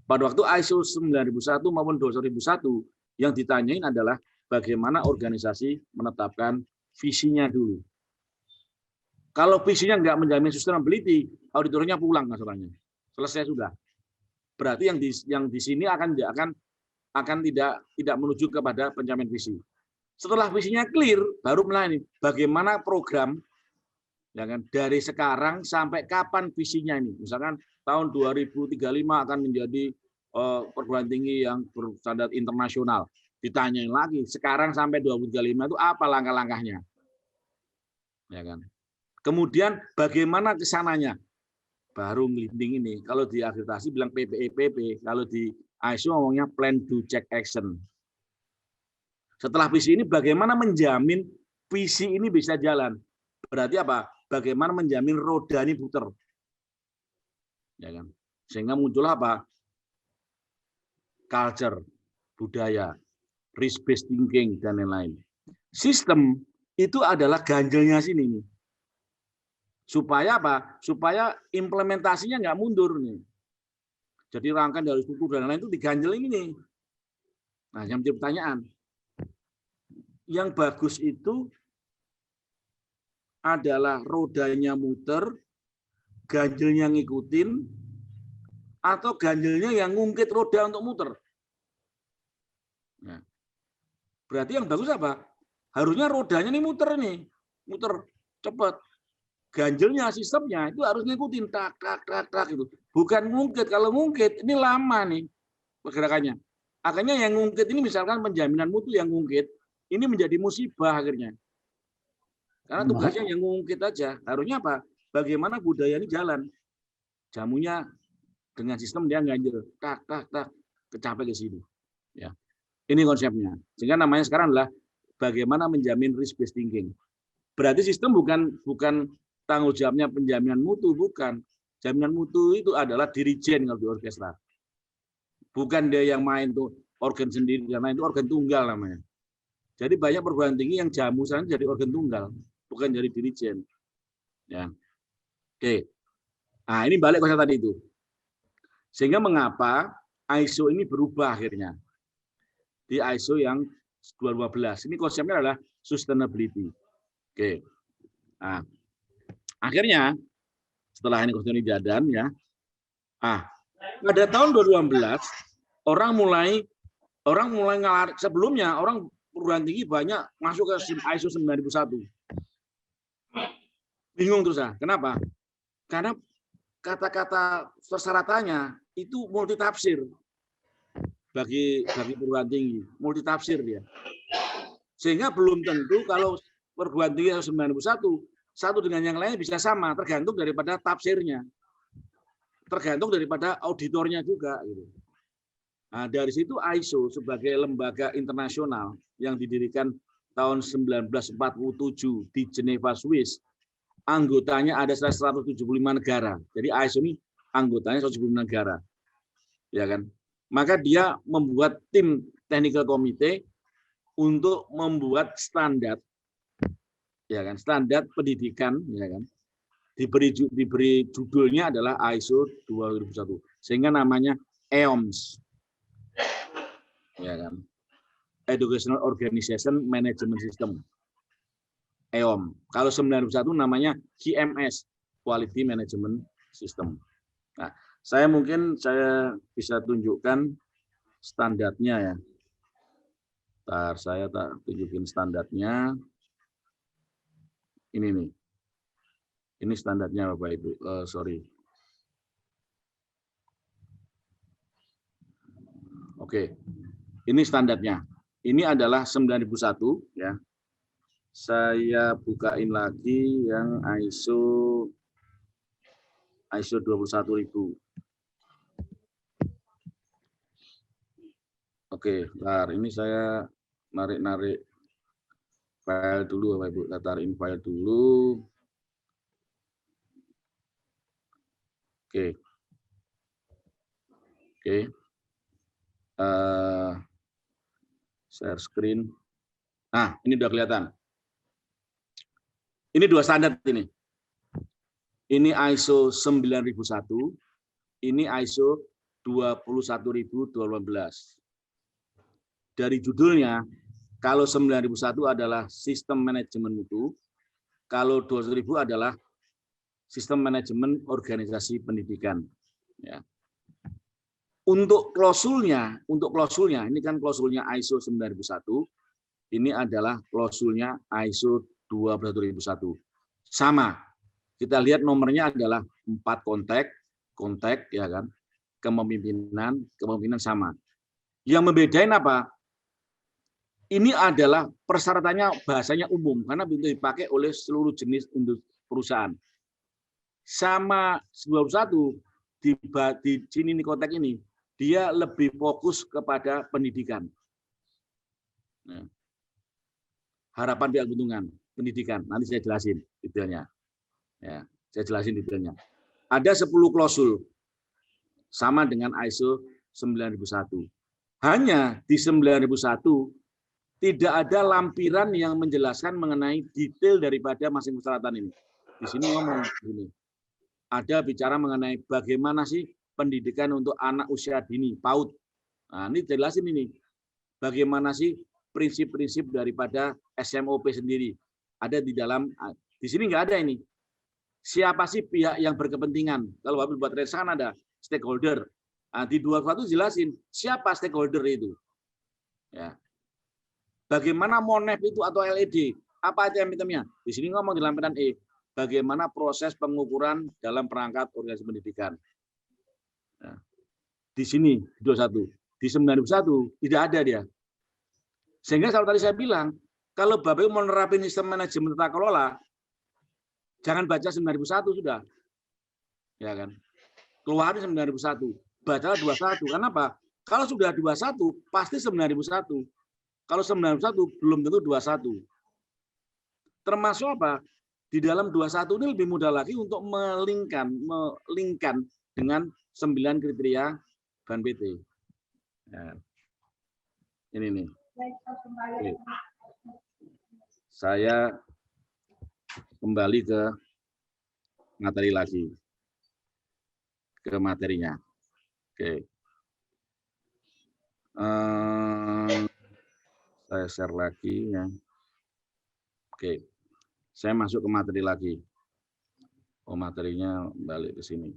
Pada waktu ISO 9001 maupun 20001, yang ditanyain adalah bagaimana organisasi menetapkan visinya dulu. Kalau visinya nggak menjamin sustainability, auditornya pulang masalahnya. Selesai sudah. Berarti yang di sini akan tidak menuju kepada pencapaian visi. Setelah visinya clear, baru melayani bagaimana program, ya kan, dari sekarang sampai kapan visinya ini. Misalkan tahun 2035 akan menjadi perguruan tinggi yang berstandar internasional. Ditanyain lagi, sekarang sampai 2035 itu apa langkah-langkahnya? Ya kan. Kemudian bagaimana kesananya? Baru ngelinding ini. Kalau di akreditasi bilang PPEPP, kalau di ISO ngomongnya Plan Do Check Action. Setelah visi ini bagaimana menjamin visi ini bisa jalan? Berarti apa? Bagaimana menjamin roda ini putar? Ya kan? Sehingga muncul apa? Culture, budaya, risk-based thinking, dan lain-lain. Sistem itu adalah ganjelnya sini. Supaya apa? Supaya implementasinya nggak mundur nih. Jadi rangkaian dari struktur dan lain-lain itu diganjel ini nih. Nah, yang menjadi pertanyaan, yang bagus itu adalah rodanya muter, ganjelnya ngikutin, atau ganjelnya yang ngungkit roda untuk muter. Nah, berarti yang bagus apa? Harusnya rodanya nih muter cepat. Ganjelnya, sistemnya itu harus ngikutin tak gitu. Bukan ngungkit. Kalau ngungkit ini lama nih pergerakannya. Akhirnya yang ngungkit ini misalkan penjaminan mutu yang ngungkit, ini menjadi musibah akhirnya. Karena tugasnya yang ngungkit aja. Harusnya apa? Bagaimana budaya ini jalan. Jamunya dengan sistem dia ganjel, tak kecapai ke sini. Ya. Ini konsepnya. Sehingga namanya sekarang adalah bagaimana menjamin risk based thinking. Berarti sistem bukan tanggung jawabnya penjaminan mutu, bukan. Jaminan mutu itu adalah dirijen kalau di orkestra. Bukan dia yang main tuh organ sendiri, yang lain itu organ tunggal namanya. Jadi banyak perguruan tinggi yang jamu sana jadi organ tunggal, bukan jadi dirijen. Ya. Oke. Nah, ini balik konsep tadi itu. Sehingga mengapa ISO ini berubah akhirnya. Di ISO yang 2012. Ini konsepnya adalah sustainability. Oke. Nah, akhirnya setelah ini konsep jadan ya. Pada tahun 2016 orang mulai ngelari, sebelumnya orang perguruan tinggi banyak masuk ke ISO 9001. Bingung terus ah. Kenapa? Karena kata-kata persyaratannya itu multitafsir bagi perguruan tinggi, multitafsir dia. Sehingga belum tentu kalau perguruan tinggi 91 satu dengan yang lain bisa sama, tergantung daripada tafsirnya. Tergantung daripada auditornya juga gitu. Nah, dari situ ISO sebagai lembaga internasional yang didirikan tahun 1947 di Geneva, Swiss. Anggotanya ada 175 negara. Jadi ISO ini anggotanya 175 negara. Ya kan? Maka dia membuat tim technical committee untuk membuat standar, ya kan, standar pendidikan, ya kan, diberi judulnya adalah ISO 2001, sehingga namanya EOMS, ya kan, Educational Organization Management System, EOM. Kalau 91 namanya QMS, Quality Management System. Nah, saya bisa tunjukkan standarnya ya. Ntar saya tunjukin standarnya. Ini nih. Ini standarnya Bapak Ibu. Sorry. Oke. Ini standarnya. Ini adalah 9001 ya. Saya bukain lagi yang ISO 21000. Oke, bentar. Ini saya narik-narik file dulu Bapak Ibu, kita taruhin file dulu. Oke. Oke. Share screen. Nah, ini udah kelihatan. Ini dua standar ini. Ini ISO 9001, ini ISO 21018. Dari judulnya, kalau 9001 adalah sistem manajemen mutu, kalau 21000 adalah sistem manajemen organisasi pendidikan. Ya. Untuk klausulnya, ini kan klausulnya ISO 9001, ini adalah klausulnya ISO 21001. Sama, kita lihat nomornya adalah 4 kontak ya kan, kepemimpinan sama. Yang membedain apa? Ini adalah persyaratannya bahasanya umum karena bisa dipakai oleh seluruh jenis perusahaan. Sama 91 di sini nih konteks ini dia lebih fokus kepada pendidikan. Nah, harapan pihak keuntungan pendidikan nanti saya jelasin detailnya. Ya, saya jelasin detailnya. Ada 10 klausul sama dengan ISO 9001. Hanya di 9001 tidak ada lampiran yang menjelaskan mengenai detail daripada masing-masing persyaratan ini. Di sini ngomong gini. Ada bicara mengenai bagaimana sih pendidikan untuk anak usia dini, PAUD. Nah, ini jelasin ini. Bagaimana sih prinsip-prinsip daripada SMOP sendiri. Ada di dalam, di sini nggak ada ini. Siapa sih pihak yang berkepentingan? Kalau Bapak buat resakan ada stakeholder. Nah, di 21 jelasin siapa stakeholder itu. Ya. Bagaimana MONEP itu atau LED? Apa aja itemnya? Di sini ngomong di lampiran E. Bagaimana proses pengukuran dalam perangkat organisasi pendidikan. Nah, di sini 21, di 91 tidak ada dia. Sehingga kalau tadi saya bilang, kalau Bapak mau menerapkan sistem manajemen tata kelola, jangan baca 9001 sudah. Ya kan? Keluarin 9001, bacalah 21. Kenapa? Kalau sudah 21 pasti 9001. Kalau 91 belum tentu 21. Termasuk apa? Di dalam 21 ini lebih mudah lagi untuk melingkan dengan 9 kriteria bahan PT. Ya. Ini nih. Oke. Saya kembali ke materi lagi. Ke materinya. Oke. Saya share lagi ya. Oke. Saya masuk ke materi lagi. Oh, materinya balik ke sini.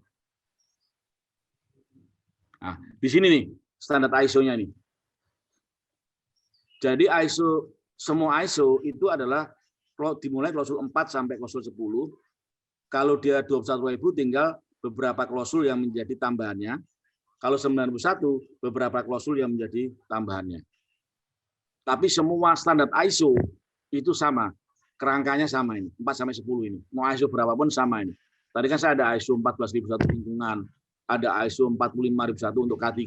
Nah, di sini nih standar ISO-nya nih. Jadi ISO, semua ISO itu adalah dimulai klausul 4 sampai klausul 10. Kalau dia 21.000 tinggal beberapa klausul yang menjadi tambahannya. Kalau 91 beberapa klausul yang menjadi tambahannya. Tapi semua standar ISO itu sama. Kerangkanya sama ini, 4 sampai 10 ini. Mau ISO berapapun sama ini. Tadi kan saya ada ISO 14.001 lingkungan, ada ISO 45.001 untuk K3.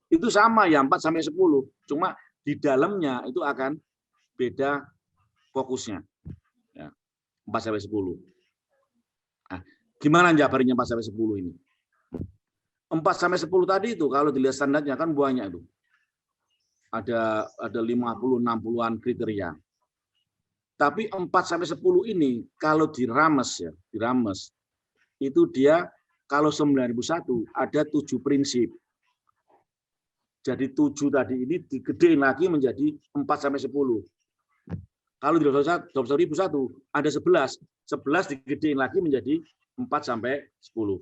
Itu sama ya 4 sampai 10. Cuma di dalamnya itu akan beda fokusnya. Ya, 4 sampai 10. Nah, gimana jabarnya 4 sampai 10 ini? 4 sampai 10 tadi itu kalau dilihat standarnya kan banyak itu. Ada 50 60-an kriteria. Tapi 4 sampai 10 ini kalau dirames itu dia kalau 9001 ada 7 prinsip. Jadi 7 tadi ini digedein lagi menjadi 4 sampai 10. Kalau di 21 ada 11 digedein lagi menjadi 4 sampai 10.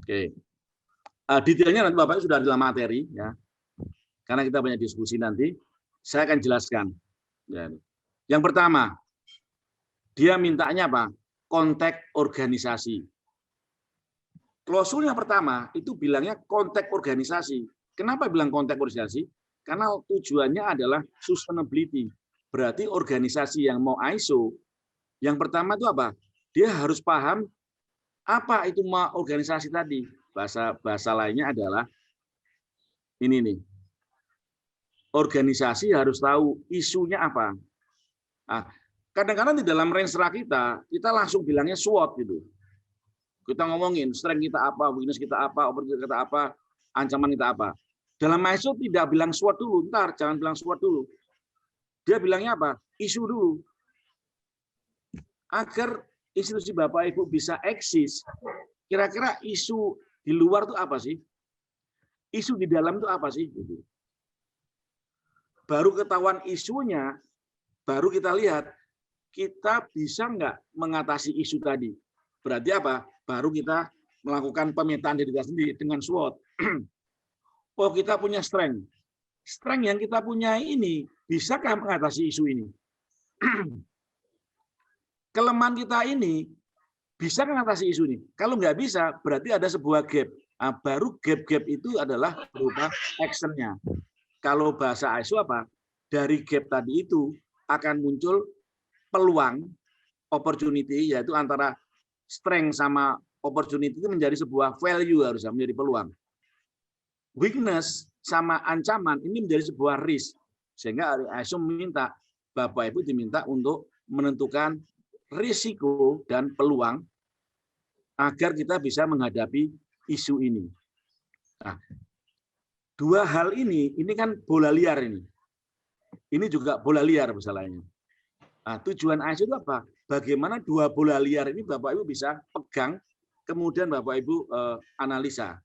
Oke. Detailnya nanti Bapak sudah dalam materi ya. Karena kita banyak diskusi nanti, saya akan jelaskan. Ya. Yang pertama, dia mintanya apa? Konteks organisasi. Klausul yang pertama itu bilangnya konteks organisasi. Kenapa bilang konteks organisasi? Karena tujuannya adalah sustainability. Berarti organisasi yang mau ISO, yang pertama itu apa? Dia harus paham apa itu organisasi tadi. Bahasa lainnya adalah ini nih. Organisasi harus tahu isunya apa. Nah, kadang-kadang di dalam renstra kita langsung bilangnya SWOT gitu. Kita ngomongin strength kita apa, weakness kita apa, opportunity kita apa, ancaman kita apa. Dalam ISO tidak bilang SWOT dulu, ntar jangan bilang SWOT dulu. Dia bilangnya apa? Isu dulu. Agar institusi Bapak Ibu bisa eksis, kira-kira isu di luar itu apa sih? Isu di dalam itu apa sih? Baru ketahuan isunya, baru kita lihat, kita bisa nggak mengatasi isu tadi. Berarti apa? Baru kita melakukan pemetaan diri kita sendiri dengan SWOT. Oh, kita punya strength. Strength yang kita punya ini, bisakah mengatasi isu ini? Kelemahan kita ini, bisa mengatasi isu ini? Kalau nggak bisa, berarti ada sebuah gap. Nah, baru gap-gap itu adalah berupa action-nya. Kalau bahasa ISO apa? Dari gap tadi itu akan muncul peluang, opportunity, yaitu antara strength sama opportunity itu menjadi sebuah value, harusnya menjadi peluang. Weakness sama ancaman ini menjadi sebuah risk. Sehingga ISO meminta, Bapak Ibu diminta untuk menentukan risiko dan peluang agar kita bisa menghadapi isu ini. Nah, dua hal ini kan bola liar ini. Ini juga bola liar masalahnya. Nah, tujuan ISO itu apa? Bagaimana dua bola liar ini Bapak Ibu bisa pegang, kemudian Bapak Ibu analisa.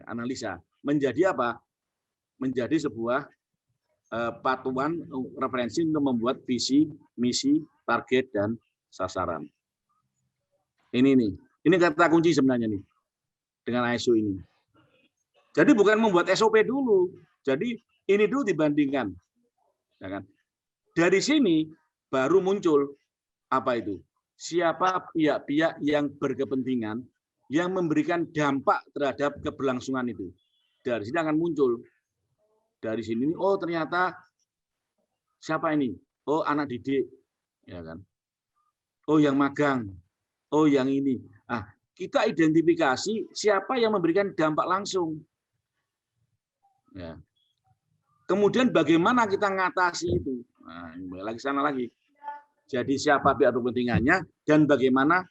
Analisa menjadi apa? Menjadi sebuah patuan referensi untuk membuat visi, misi, target, dan sasaran. Ini kata kunci sebenarnya nih dengan ISO ini. Jadi bukan membuat SOP dulu. Jadi ini dulu dibandingkan. Ya kan? Dari sini baru muncul apa itu? Siapa pihak-pihak yang berkepentingan yang memberikan dampak terhadap keberlangsungan itu. Dari sini akan muncul. Dari sini, oh ternyata siapa ini? Oh anak didik, ya kan? Oh yang magang, oh yang ini. Nah, kita identifikasi siapa yang memberikan dampak langsung. Ya. Kemudian bagaimana kita ngatasi itu? Nah, lagi sana lagi. Jadi siapa pihak kepentingannya dan bagaimana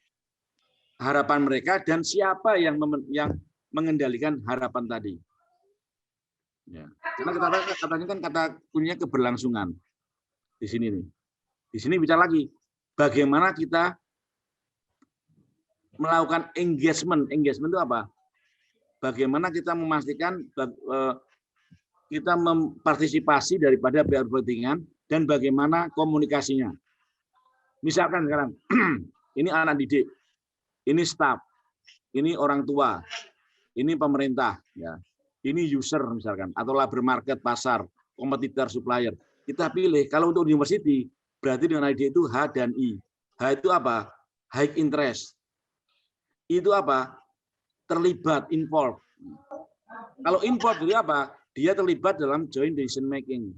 harapan mereka dan siapa yang mengendalikan harapan tadi. Ya. Karena katanya kan kata kuncinya keberlangsungan di sini nih. Di sini bicara lagi bagaimana kita melakukan engagement. Engagement itu apa? Bagaimana kita memastikan kita mempartisipasi daripada pihak kepentingan dan bagaimana komunikasinya. Misalkan sekarang ini anak didik, ini staf, ini orang tua, ini pemerintah, ya, ini user misalkan, atau labor market, pasar, kompetitor, supplier. Kita pilih. Kalau untuk university, berarti dengan ID itu H dan I. H itu apa? High interest. Itu apa? Terlibat, involved. Kalau involved itu apa? Dia terlibat dalam joint decision making.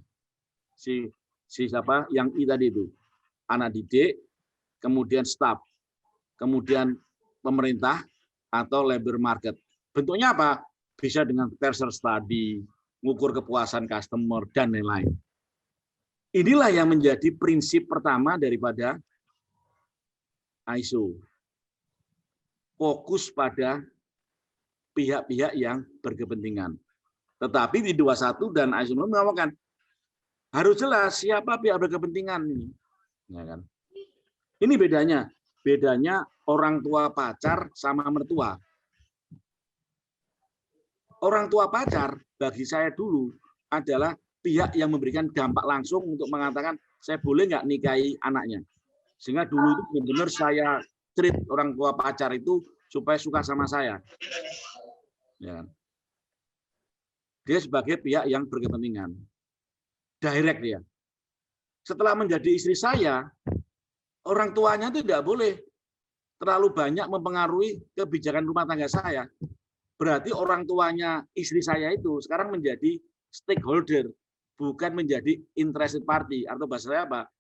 Si siapa? Yang I tadi itu. Anak didik, kemudian staff, kemudian pemerintah atau labor market. Bentuknya apa? Bisa dengan tertiary study, mengukur kepuasan customer, dan lain-lain. Inilah yang menjadi prinsip pertama daripada ISO. Fokus pada pihak-pihak yang berkepentingan. Tetapi di 21 dan ISO mengatakan harus jelas siapa pihak berkepentingan ini. Ya kan? Ini bedanya orang tua pacar sama mertua. Orang tua pacar bagi saya dulu adalah pihak yang memberikan dampak langsung untuk mengatakan saya boleh nggak nikahi anaknya. Sehingga dulu itu benar-benar saya treat orang tua pacar itu supaya suka sama saya. Ya. Dia sebagai pihak yang berkepentingan. Direct dia. Setelah menjadi istri saya, orang tuanya itu tidak boleh terlalu banyak mempengaruhi kebijakan rumah tangga saya. Berarti orang tuanya istri saya itu sekarang menjadi stakeholder, bukan menjadi interested party. Atau bahasa saya apa?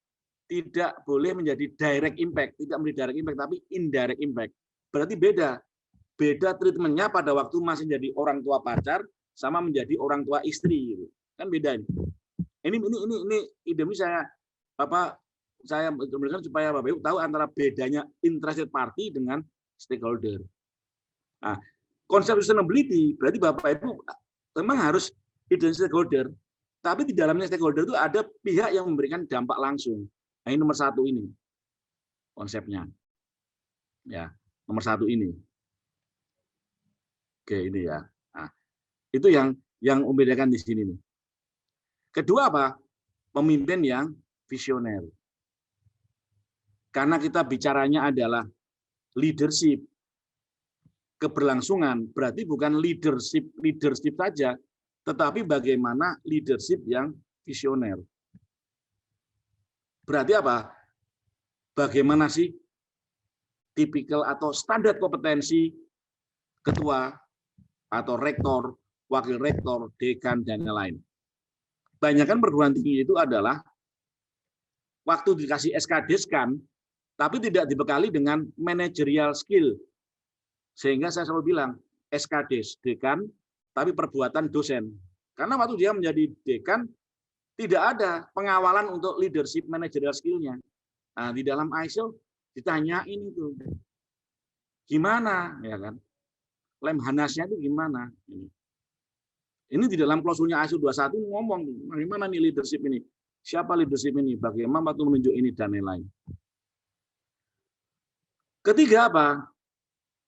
Tidak boleh menjadi direct impact, tidak menjadi direct impact, tapi indirect impact. Berarti beda treatmentnya pada waktu masih jadi orang tua pacar sama menjadi orang tua istri, gitu. Kan beda ini. Ini ide saya saya memberikan supaya Bapak Ibu tahu antara bedanya interested party dengan stakeholder. Nah, konsep sustainability berarti Bapak Ibu memang harus identitas stakeholder, tapi di dalamnya stakeholder itu ada pihak yang memberikan dampak langsung. Nah, ini nomor 1 ini konsepnya. Ya, nomor 1 ini. Oke, ini ya. Nah, itu yang membedakan di sini nih. Kedua apa? Pemimpin yang visioner. Karena kita bicaranya adalah leadership, keberlangsungan, berarti bukan leadership saja, tetapi bagaimana leadership yang visioner. Berarti apa? Bagaimana sih tipikal atau standar kompetensi ketua atau rektor, wakil rektor, dekan, dan lain-lain. Banyakan perguruan tinggi itu adalah waktu dikasih SKD-SKAN, tapi tidak dibekali dengan managerial skill. Sehingga saya selalu bilang, SKD, dekan, tapi perbuatan dosen. Karena waktu dia menjadi dekan, tidak ada pengawalan untuk leadership managerial skill-nya. Nah, di dalam ISO ditanyain itu. Gimana? Ya kan? Lemhanasnya itu gimana? Ini di dalam klausulnya ISO 21 ngomong, bagaimana nih leadership ini? Siapa leadership ini? Bagaimana waktu menunjuk ini dan lain-lain. Ketiga apa?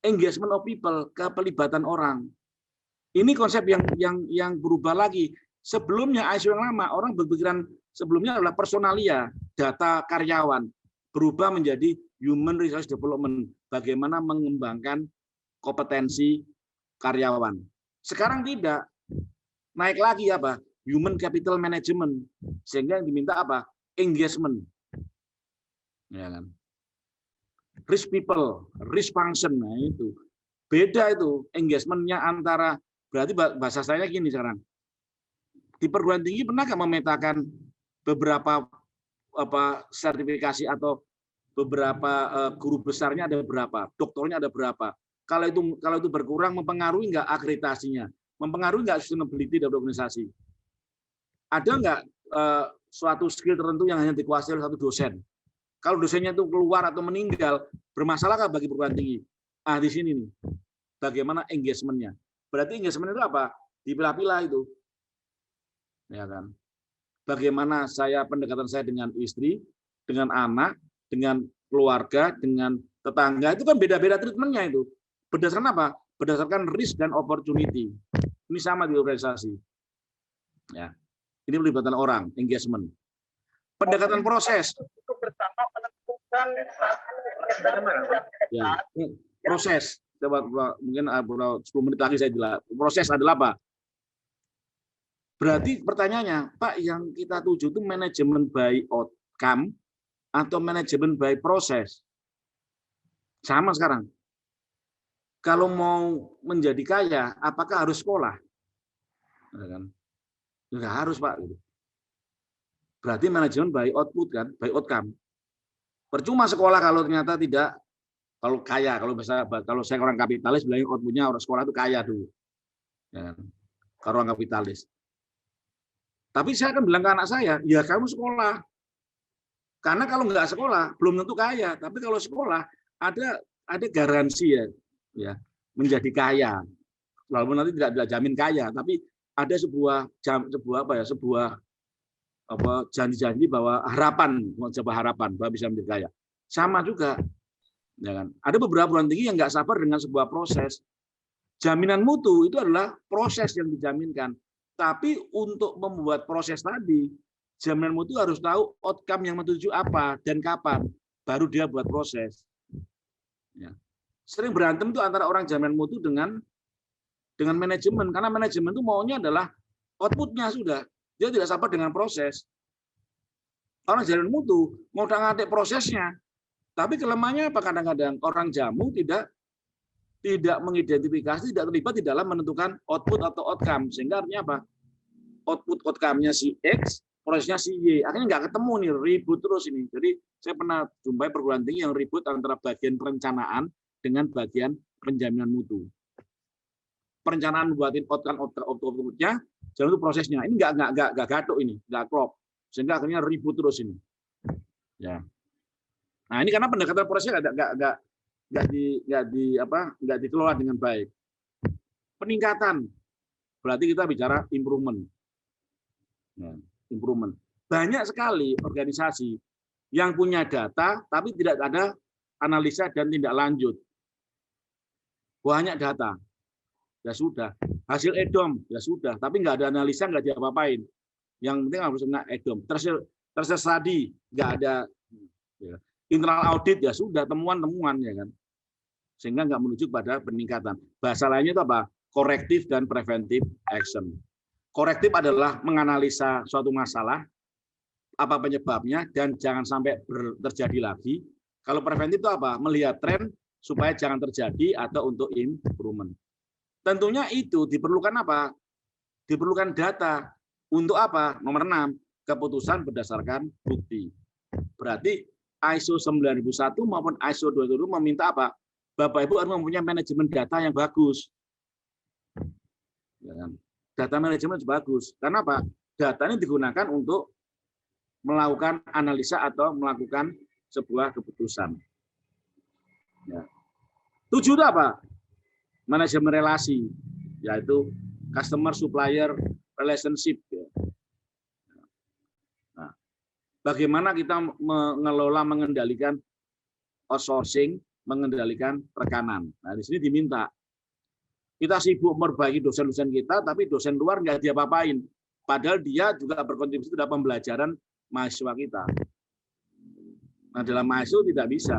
Engagement of people, kepelibatan orang. Ini konsep yang berubah lagi. Sebelumnya ISO yang lama, orang berpikiran sebelumnya adalah personalia, data karyawan, berubah menjadi human resource development, bagaimana mengembangkan kompetensi karyawan. Sekarang tidak, naik lagi apa? Human capital management, sehingga yang diminta apa? Engagement. Ya kan? Risk people, risk function, nah itu beda itu engagementnya antara, berarti bahasa saya gini sekarang, di perguruan tinggi pernah nggak memetakan beberapa sertifikasi atau beberapa guru besarnya ada berapa, doktornya ada berapa, kalau itu berkurang mempengaruhi nggak akreditasinya, mempengaruhi nggak sustainability dari organisasi, ada nggak suatu skill tertentu yang hanya dikuasai oleh satu dosen. Kalau dosennya itu keluar atau meninggal, bermasalah bagi perguruan tinggi? Ah, di sini nih, bagaimana engagement-nya? Berarti engagement itu apa? Dipilah-pilah itu, ya kan? Bagaimana pendekatan saya dengan istri, dengan anak, dengan keluarga, dengan tetangga, itu kan beda-beda treatment-nya itu. Berdasarkan apa? Berdasarkan risk dan opportunity. Ini sama di organisasi. Ya, ini pelibatan orang, engagement. Pendekatan proses. Ya, proses. Coba mungkin 10 menit lagi saya jelas. Proses adalah apa? Berarti pertanyaannya, Pak, yang kita tuju itu manajemen by outcome atau manajemen by proses? Sama sekarang. Kalau mau menjadi kaya, apakah harus sekolah? Enggak harus, Pak. Berarti manajemen by output kan, by outcome. Percuma sekolah kalau ternyata tidak, kalau kaya, kalau saya orang kapitalis bilangnya outputnya orang sekolah itu kaya dulu. Ya, kalau orang kapitalis. Tapi saya akan bilang ke anak saya, ya kamu sekolah. Karena kalau nggak sekolah belum tentu kaya, tapi kalau sekolah ada garansi ya menjadi kaya. Walaupun nanti tidak jamin kaya, tapi ada sebuah janji-janji bahwa sebuah harapan bahwa bisa menjadi kaya. Sama juga, ya kan? Ada beberapa perguruan tinggi yang nggak sabar dengan sebuah proses. Jaminan mutu itu adalah proses yang dijaminkan. Tapi untuk membuat proses tadi, jaminan mutu harus tahu outcome yang menuju apa dan kapan, baru dia buat proses. Ya. Sering berantem itu antara orang jaminan mutu dengan manajemen, karena manajemen itu maunya adalah outputnya sudah. Dia tidak sabar dengan proses. Orang jaminan mutu mau ngatik prosesnya, tapi kelemahannya apa? Kadang-kadang orang jamu tidak mengidentifikasi, tidak terlibat di dalam menentukan output atau outcome, sehingga artinya apa? Output outcome-nya si X, prosesnya si Y, akhirnya nggak ketemu nih, ribut terus ini. Jadi saya pernah jumpai perguruan tinggi yang ribut antara bagian perencanaan dengan bagian penjaminan mutu. Perencanaan buatin output-nya, jangan itu prosesnya. Ini nggak gaduh ini, nggak klop. Sehingga akhirnya ribut terus ini. Ya. Nah, ini karena pendekatan prosesnya nggak dikelola dengan baik. Peningkatan berarti kita bicara improvement. Ya, improvement. Banyak sekali organisasi yang punya data tapi tidak ada analisa dan tindak lanjut. Banyak data, ya sudah. Hasil EDOM, ya sudah. Tapi nggak ada analisa, nggak diapa-apain. Yang penting harus kena EDOM. Terus tadi nggak ada ya. Internal audit, ya sudah, temuan-temuan ya kan. Sehingga nggak menuju pada peningkatan. Bahasa lainnya itu apa? Korektif dan preventif action. Korektif adalah menganalisa suatu masalah, apa penyebabnya, dan jangan sampai terjadi lagi. Kalau preventif itu apa? Melihat tren supaya jangan terjadi atau untuk improvement. Tentunya itu diperlukan apa? Diperlukan data. Untuk apa? Nomor 6, keputusan berdasarkan bukti. Berarti ISO 9001 maupun ISO 20000 meminta apa? Bapak Ibu harus mempunyai manajemen data yang bagus. Ya kan? Data manajemen bagus. Karena apa? Data ini digunakan untuk melakukan analisa atau melakukan sebuah keputusan. Ya. 7 itu apa? Manajemen relasi, yaitu customer supplier relationship. Nah, bagaimana kita mengelola, mengendalikan outsourcing, mengendalikan rekanan. Nah, di sini diminta. Kita sibuk memperbaiki dosen-dosen kita, tapi dosen luar nggak diapa-apain. Padahal dia juga berkontribusi terhadap pembelajaran mahasiswa kita. Nah, dalam mahasiswa tidak bisa.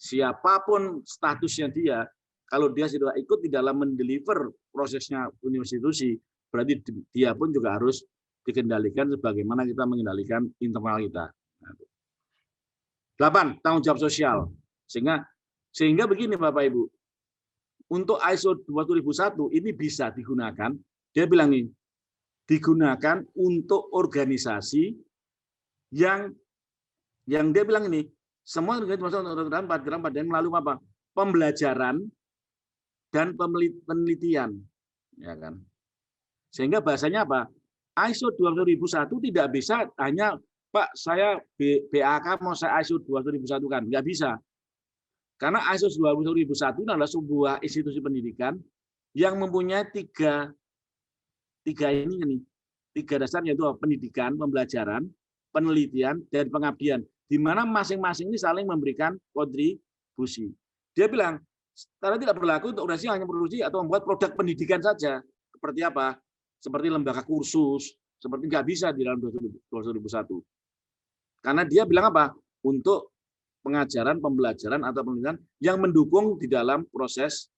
Siapapun statusnya dia, kalau dia sudah ikut di dalam mendeliver prosesnya institusi, berarti dia pun juga harus dikendalikan sebagaimana kita mengendalikan internal kita. 8, tanggung jawab sosial. Sehingga begini Bapak Ibu, untuk ISO 20001 ini bisa digunakan, dia bilang ini, digunakan untuk organisasi yang dia bilang ini, semua melalui apa? Pembelajaran dan penelitian, ya kan? Sehingga bahasanya apa? ISO 20001 tidak bisa hanya Pak saya BAK mau saya ISO 20001 kan, nggak bisa. Karena ISO 20001 adalah sebuah institusi pendidikan yang mempunyai tiga dasar, yaitu pendidikan, pembelajaran, penelitian, dan pengabdian, di mana masing-masing ini saling memberikan kontribusi. Dia bilang, karena tidak berlaku untuk organisasi hanya produksi atau membuat produk pendidikan saja. Seperti apa? Seperti lembaga kursus, seperti nggak bisa di dalam 2001. Karena dia bilang apa? Untuk pengajaran, pembelajaran, atau penelitian yang mendukung di dalam proses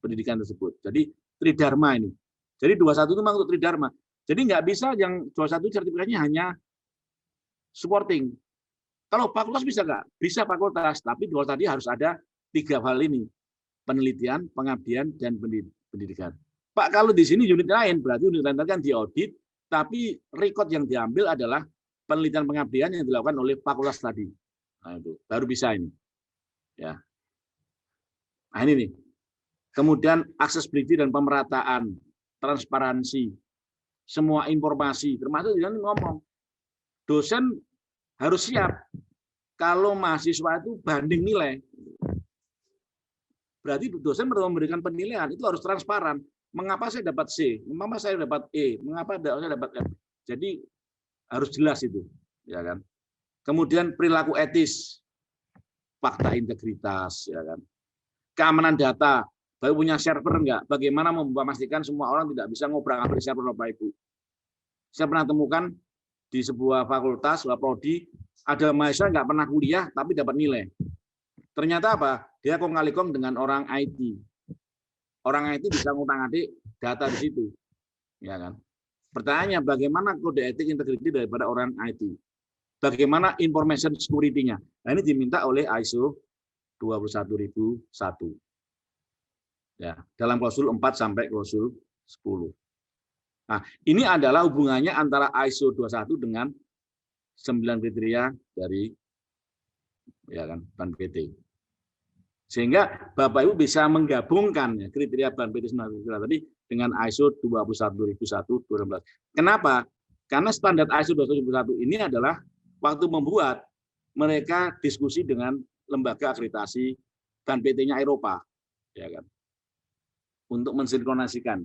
pendidikan tersebut. Jadi tridharma ini. Jadi 21 itu memang untuk tridharma. Jadi nggak bisa yang 21 sertifikatnya hanya supporting. Kalau fakultas bisa nggak? Bisa fakultas, tapi dua tadi harus ada 3 hal ini. Penelitian, pengabdian, dan pendidikan. Pak, kalau di sini unit lain, berarti unit lain kan diaudit, tapi record yang diambil adalah penelitian pengabdian yang dilakukan oleh fakultas tadi. Nah, itu baru bisa ini. Ya. Nah, ini nih. Kemudian accessibility dan pemerataan, transparansi, semua informasi, termasuk dengan ngomong. Dosen harus siap kalau mahasiswa itu banding nilai. Berarti dosen memberikan penilaian itu harus transparan. Mengapa saya dapat C? Mengapa saya dapat E? Mengapa saya dapat F? Jadi harus jelas itu, ya kan? Kemudian perilaku etis, fakta integritas, ya kan? Keamanan data, bapak punya server enggak? Bagaimana memastikan semua orang tidak bisa ngobrak-abrik server Bapak Ibu? Saya pernah temukan di sebuah fakultas, sebuah prodi, ada mahasiswa nggak pernah kuliah tapi dapat nilai. Ternyata apa? Dia kong-kali-kong dengan orang IT. Orang IT bisa ngutang-atik data di situ, ya kan? Pertanyaannya, bagaimana kode etik integriti daripada orang IT? Bagaimana information security-nya? Nah, ini diminta oleh ISO 21001. Ya, dalam klausul 4 sampai klausul 10. Nah, ini adalah hubungannya antara ISO 21 dengan 9 kriteria dari ya kan BAN-PT. Sehingga Bapak Ibu bisa menggabungkan ya, kriteria BAN-PT 9 tadi dengan ISO 21001 2016. Kenapa? Karena standar ISO 21001 ini adalah waktu membuat mereka diskusi dengan lembaga akreditasi dan PT-nya Eropa, ya kan, untuk mensinkronasikan.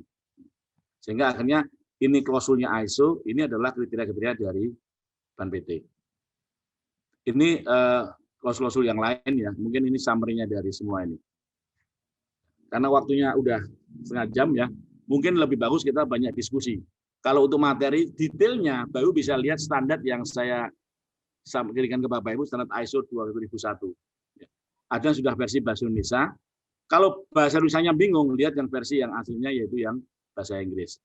Sehingga akhirnya ini klausulnya ISO, ini adalah kriteria-kriteria dari Ban PT. Ini klausul-klausul yang lain ya, mungkin ini summary-nya dari semua ini. Karena waktunya udah setengah jam ya, mungkin lebih bagus kita banyak diskusi. Kalau untuk materi detailnya, Bapak Ibu bisa lihat standar yang saya kirimkan ke Bapak Ibu, standar ISO 2001. Ada yang sudah versi bahasa Indonesia. Kalau bahasa Indonesianya bingung, lihat yang versi yang aslinya yaitu yang bahasa Inggris.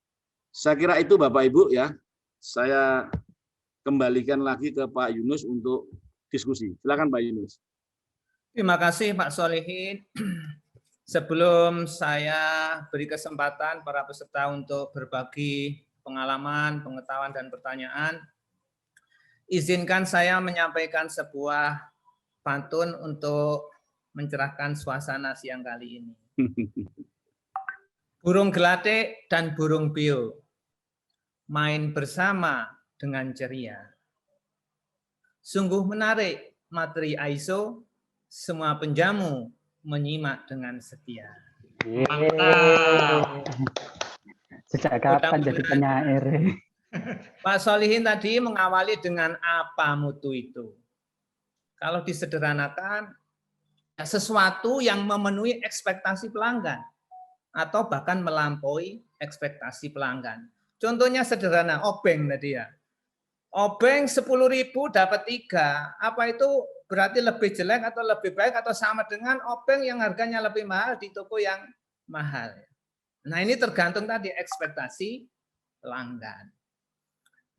Saya kira itu Bapak Ibu ya. Saya kembalikan lagi ke Pak Yunus untuk diskusi. Silakan Pak Yunus. Terima kasih Pak Solihin. Sebelum saya beri kesempatan para peserta untuk berbagi pengalaman, pengetahuan, dan pertanyaan, izinkan saya menyampaikan sebuah pantun untuk mencerahkan suasana siang kali ini. Burung gelatik dan burung beo main bersama dengan ceria. Sungguh menarik materi ISO, semua penjamu menyimak dengan setia. Mantap. Sejak kapan jadi penyair? Pak Solihin tadi mengawali dengan apa mutu itu? Kalau disederhanakan, sesuatu yang memenuhi ekspektasi pelanggan atau bahkan melampaui ekspektasi pelanggan. Contohnya sederhana, obeng tadi ya. Obeng 10.000 dapat 3. Apa itu berarti lebih jelek atau lebih baik atau sama dengan obeng yang harganya lebih mahal di toko yang mahal. Nah, ini tergantung tadi ekspektasi pelanggan.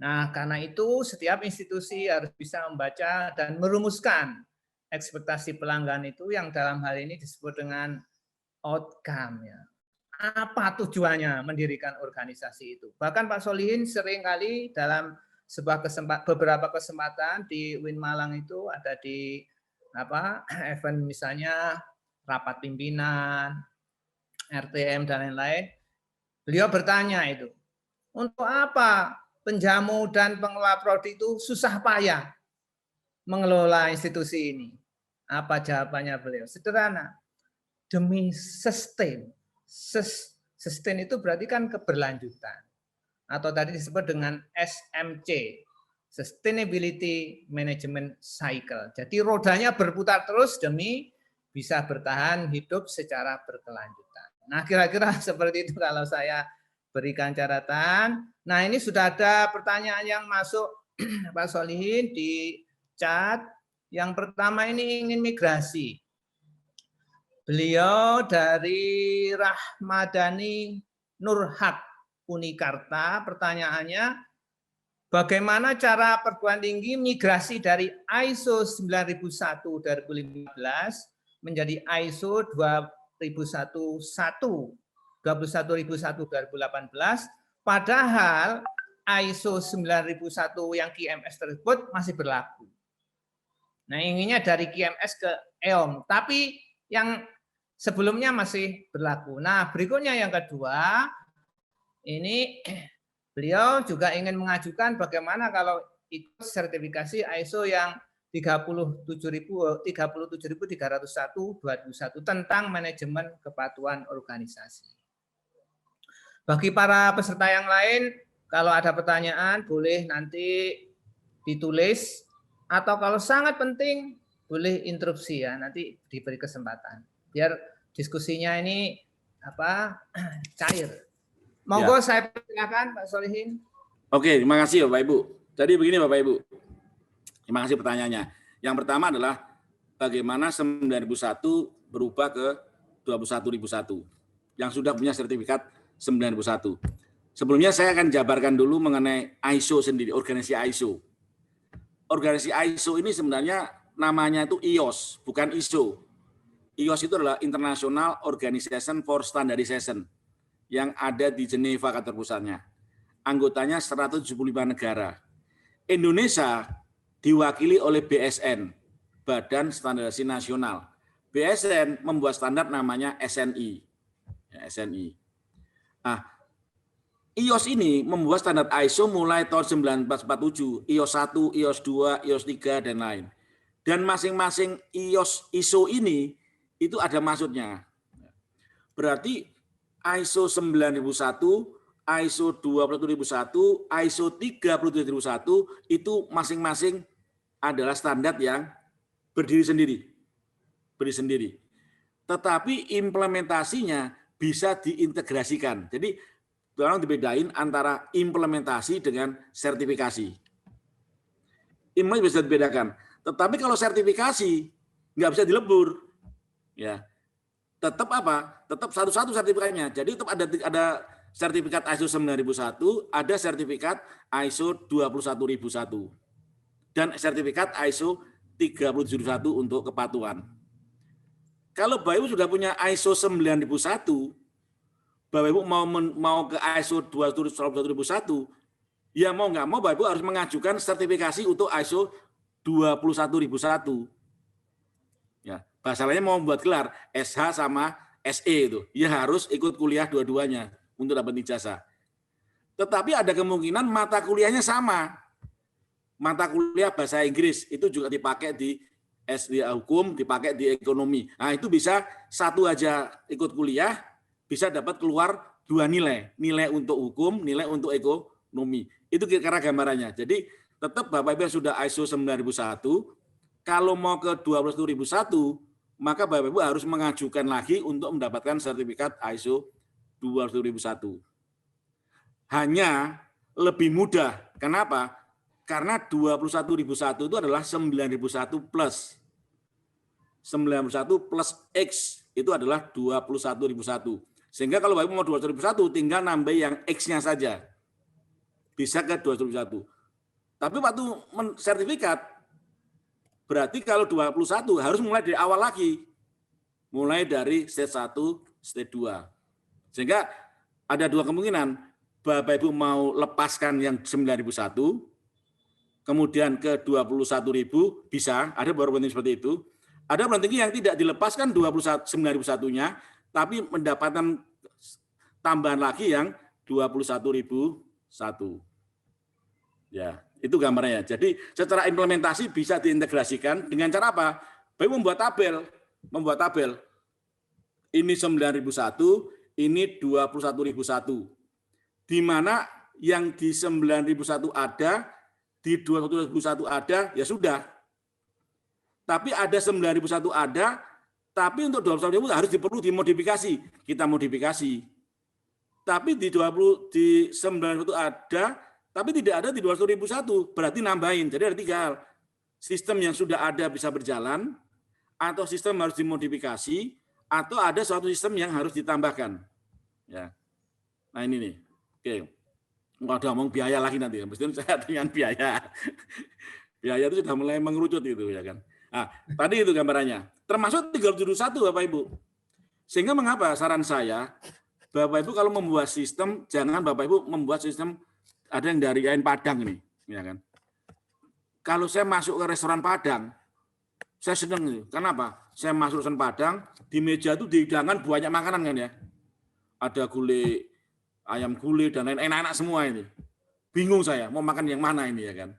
Nah, karena itu setiap institusi harus bisa membaca dan merumuskan ekspektasi pelanggan itu yang dalam hal ini disebut dengan outcome ya. Apa tujuannya mendirikan organisasi itu? Bahkan Pak Solihin seringkali dalam beberapa kesempatan di Win Malang itu ada di event misalnya rapat pimpinan, RTM dan lain-lain. Beliau bertanya itu, untuk apa penjamu dan pengelola prodi itu susah payah mengelola institusi ini? Apa jawabannya beliau? Sederhana, demi sustain. Sustain itu berarti kan keberlanjutan. Atau tadi disebut dengan SMC, Sustainability Management Cycle. Jadi rodanya berputar terus demi bisa bertahan hidup secara berkelanjutan. Nah, kira-kira seperti itu kalau saya berikan catatan. Nah, ini sudah ada pertanyaan yang masuk Pak Solihin di chat. Yang pertama ini ingin migrasi. Beliau dari Rahmadani Nurhak Unikarta, pertanyaannya, bagaimana cara perguruan tinggi migrasi dari ISO 9001-2015 menjadi ISO 21001-2018, padahal ISO 9001 yang QMS tersebut masih berlaku. Nah, inginnya dari QMS ke EOM, tapi yang sebelumnya masih berlaku. Nah, berikutnya yang kedua, ini beliau juga ingin mengajukan bagaimana kalau ikut sertifikasi ISO yang 37.301/2021 tentang manajemen kepatuhan organisasi. Bagi para peserta yang lain, kalau ada pertanyaan boleh nanti ditulis, atau kalau sangat penting boleh interupsi ya, nanti diberi kesempatan biar diskusinya ini cair. Monggo ya. Saya persilakan Pak Solihin. Oke, terima kasih Bapak Ibu. Jadi begini Bapak Ibu. Terima kasih pertanyaannya. Yang pertama adalah bagaimana 9001 berubah ke 21001 yang sudah punya sertifikat 9001. Sebelumnya saya akan jabarkan dulu mengenai ISO sendiri, organisasi ISO. Organisasi ISO ini sebenarnya namanya itu IOS, bukan ISO. IOS itu adalah International Organization for Standardization yang ada di Geneva kantor pusatnya. Anggotanya 175 negara. Indonesia diwakili oleh BSN, Badan Standarisasi Nasional. BSN membuat standar namanya SNI. Ya, SNI. Nah, IOS ini membuat standar ISO mulai tahun 1947, IOS 1, IOS 2, IOS 3, dan lain. Dan masing-masing ISO ini itu ada maksudnya. Berarti ISO 9001, ISO 21001, ISO 37001 itu masing-masing adalah standar yang berdiri sendiri. Tetapi implementasinya bisa diintegrasikan. Jadi tolong dibedain antara implementasi dengan sertifikasi. Implementasi bisa dibedakan. Tetapi kalau sertifikasi nggak bisa dilebur, ya tetap apa? Tetap satu-satu sertifikatnya. Jadi tetap ada sertifikat ISO 9001, ada sertifikat ISO 21001, dan sertifikat ISO 37001 untuk kepatuhan. Kalau Bapak Ibu sudah punya ISO 9001, Bapak Ibu mau ke ISO 21001, ya mau nggak mau Bapak Ibu harus mengajukan sertifikasi untuk ISO 21001. Ya, bahasa lainnya mau membuat gelar SH sama SE itu, ya harus ikut kuliah dua-duanya untuk dapat ijazah. Tetapi ada kemungkinan mata kuliahnya sama. Mata kuliah bahasa Inggris itu juga dipakai di SD hukum, dipakai di ekonomi. Nah, itu bisa satu aja ikut kuliah, bisa dapat keluar dua nilai. Nilai untuk hukum, nilai untuk ekonomi. Itu kira-kira gambarannya. Jadi tetap Bapak Ibu sudah ISO 9001, kalau mau ke 21001, maka Bapak Ibu harus mengajukan lagi untuk mendapatkan sertifikat ISO 21001. Hanya lebih mudah. Kenapa? Karena 21001 itu adalah 9001 plus. 91 plus X itu adalah 21001. Sehingga kalau Bapak Ibu mau 21001 tinggal nambah yang X-nya saja. Bisa ke 21001. Tapi waktu sertifikat berarti kalau 21 harus mulai dari awal lagi. Mulai dari stage 1, stage 2. Sehingga ada dua kemungkinan. Bapak Ibu mau lepaskan yang 9001, kemudian ke 21.000 bisa, ada beberapa penting seperti itu. Ada perguruan tinggi yang tidak dilepaskan 9.001-nya, tapi mendapatkan tambahan lagi yang 21.001. Ya, itu gambarnya. Jadi secara implementasi bisa diintegrasikan dengan cara apa? Baik membuat tabel. Ini 9.001, ini 21.001. Di mana yang di 9.001 ada, di 21.001 ada, ya sudah. Tapi ada 9.001 ada, tapi untuk 21.000 harus perlu dimodifikasi. Kita modifikasi. Tapi di 9.001 ada, tapi tidak ada di 21.001, berarti nambahin. Jadi ada tiga hal. Sistem yang sudah ada bisa berjalan, atau sistem harus dimodifikasi, atau ada suatu sistem yang harus ditambahkan. Ya. Nah ini nih. Oke. Nggak ada ngomong biaya lagi nanti. Mesti saya dengan biaya. Biaya itu sudah mulai mengerucut itu ya kan. Nah, tadi itu gambarannya. Termasuk 371 Bapak Ibu. Sehingga mengapa saran saya, Bapak Ibu kalau membuat sistem, jangan Bapak Ibu membuat sistem ada yang dari kain Padang ini, ya kan. Kalau saya masuk ke restoran Padang, saya senang. Kenapa? Saya masuk restoran Padang, di meja itu dihidangkan banyak makanan kan ya. Ada gulai, ayam gulai dan lain enak-enak semua ini. Bingung saya mau makan yang mana ini ya kan.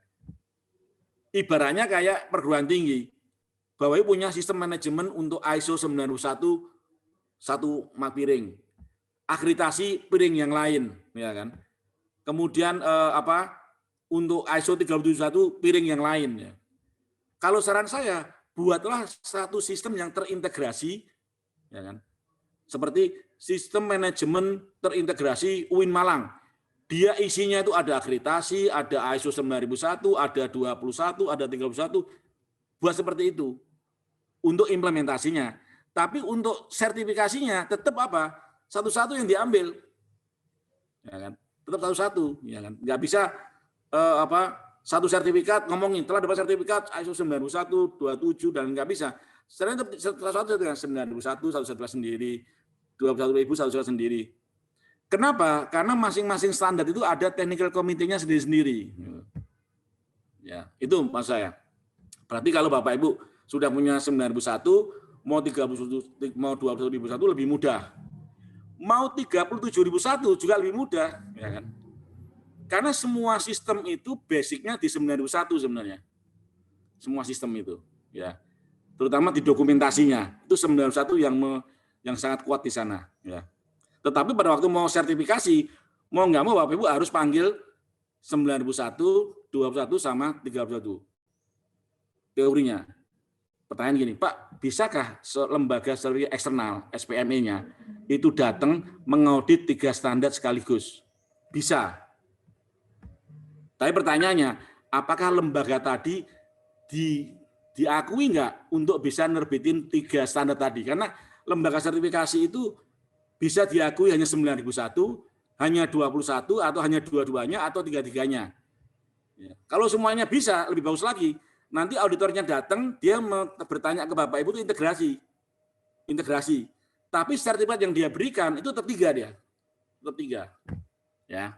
Ibaratnya kayak perguruan tinggi. Bapak Ibu punya sistem manajemen untuk ISO 9001 satu piring. Akreditasi piring yang lain, ya kan. Kemudian untuk ISO 37001 piring yang lain ya. Kalau saran saya, buatlah satu sistem yang terintegrasi, ya kan. Seperti sistem manajemen terintegrasi UIN Malang. Dia isinya itu ada akreditasi, ada ISO 9001, ada 21, ada 31. Buat seperti itu untuk implementasinya. Tapi untuk sertifikasinya tetap apa? Satu-satu yang diambil. Ya kan? Tetap satu-satu, ya kan? Nggak bisa satu sertifikat ngomongin telah dapat sertifikat ISO 91, 27 dan nggak bisa. Setelah satu dengan 91, satu sendiri, 21.000 satu sendiri. Kenapa? Karena masing-masing standar itu ada technical committee-nya sendiri-sendiri. Ya, itu maksud saya. Berarti kalau Bapak Ibu sudah punya 9.001, mau 21.001 lebih mudah. mau 37.001 juga lebih mudah, ya kan? Karena semua sistem itu basicnya di 9.001 sebenarnya. Semua sistem itu, ya. Terutama di dokumentasinya, itu 9.001 yang sangat kuat di sana, ya. Tetapi pada waktu mau sertifikasi, mau nggak mau Bapak Ibu harus panggil 9.001, 21 sama 31. Teorinya. Pertanyaan gini, Pak, bisakah lembaga sertifikasi eksternal SPME-nya itu datang mengaudit 3 standar sekaligus? Bisa. Tapi pertanyaannya, apakah lembaga tadi diakui nggak untuk bisa nerbitin 3 standar tadi? Karena lembaga sertifikasi itu bisa diakui hanya 9.001, hanya 21, atau hanya dua-duanya, atau tiga-tiganya. Ya. Kalau semuanya bisa, lebih bagus lagi. Nanti auditornya datang, dia bertanya ke Bapak Ibu itu integrasi. Tapi sertifikat yang dia berikan itu tetap 3 dia, tetap 3. Ya,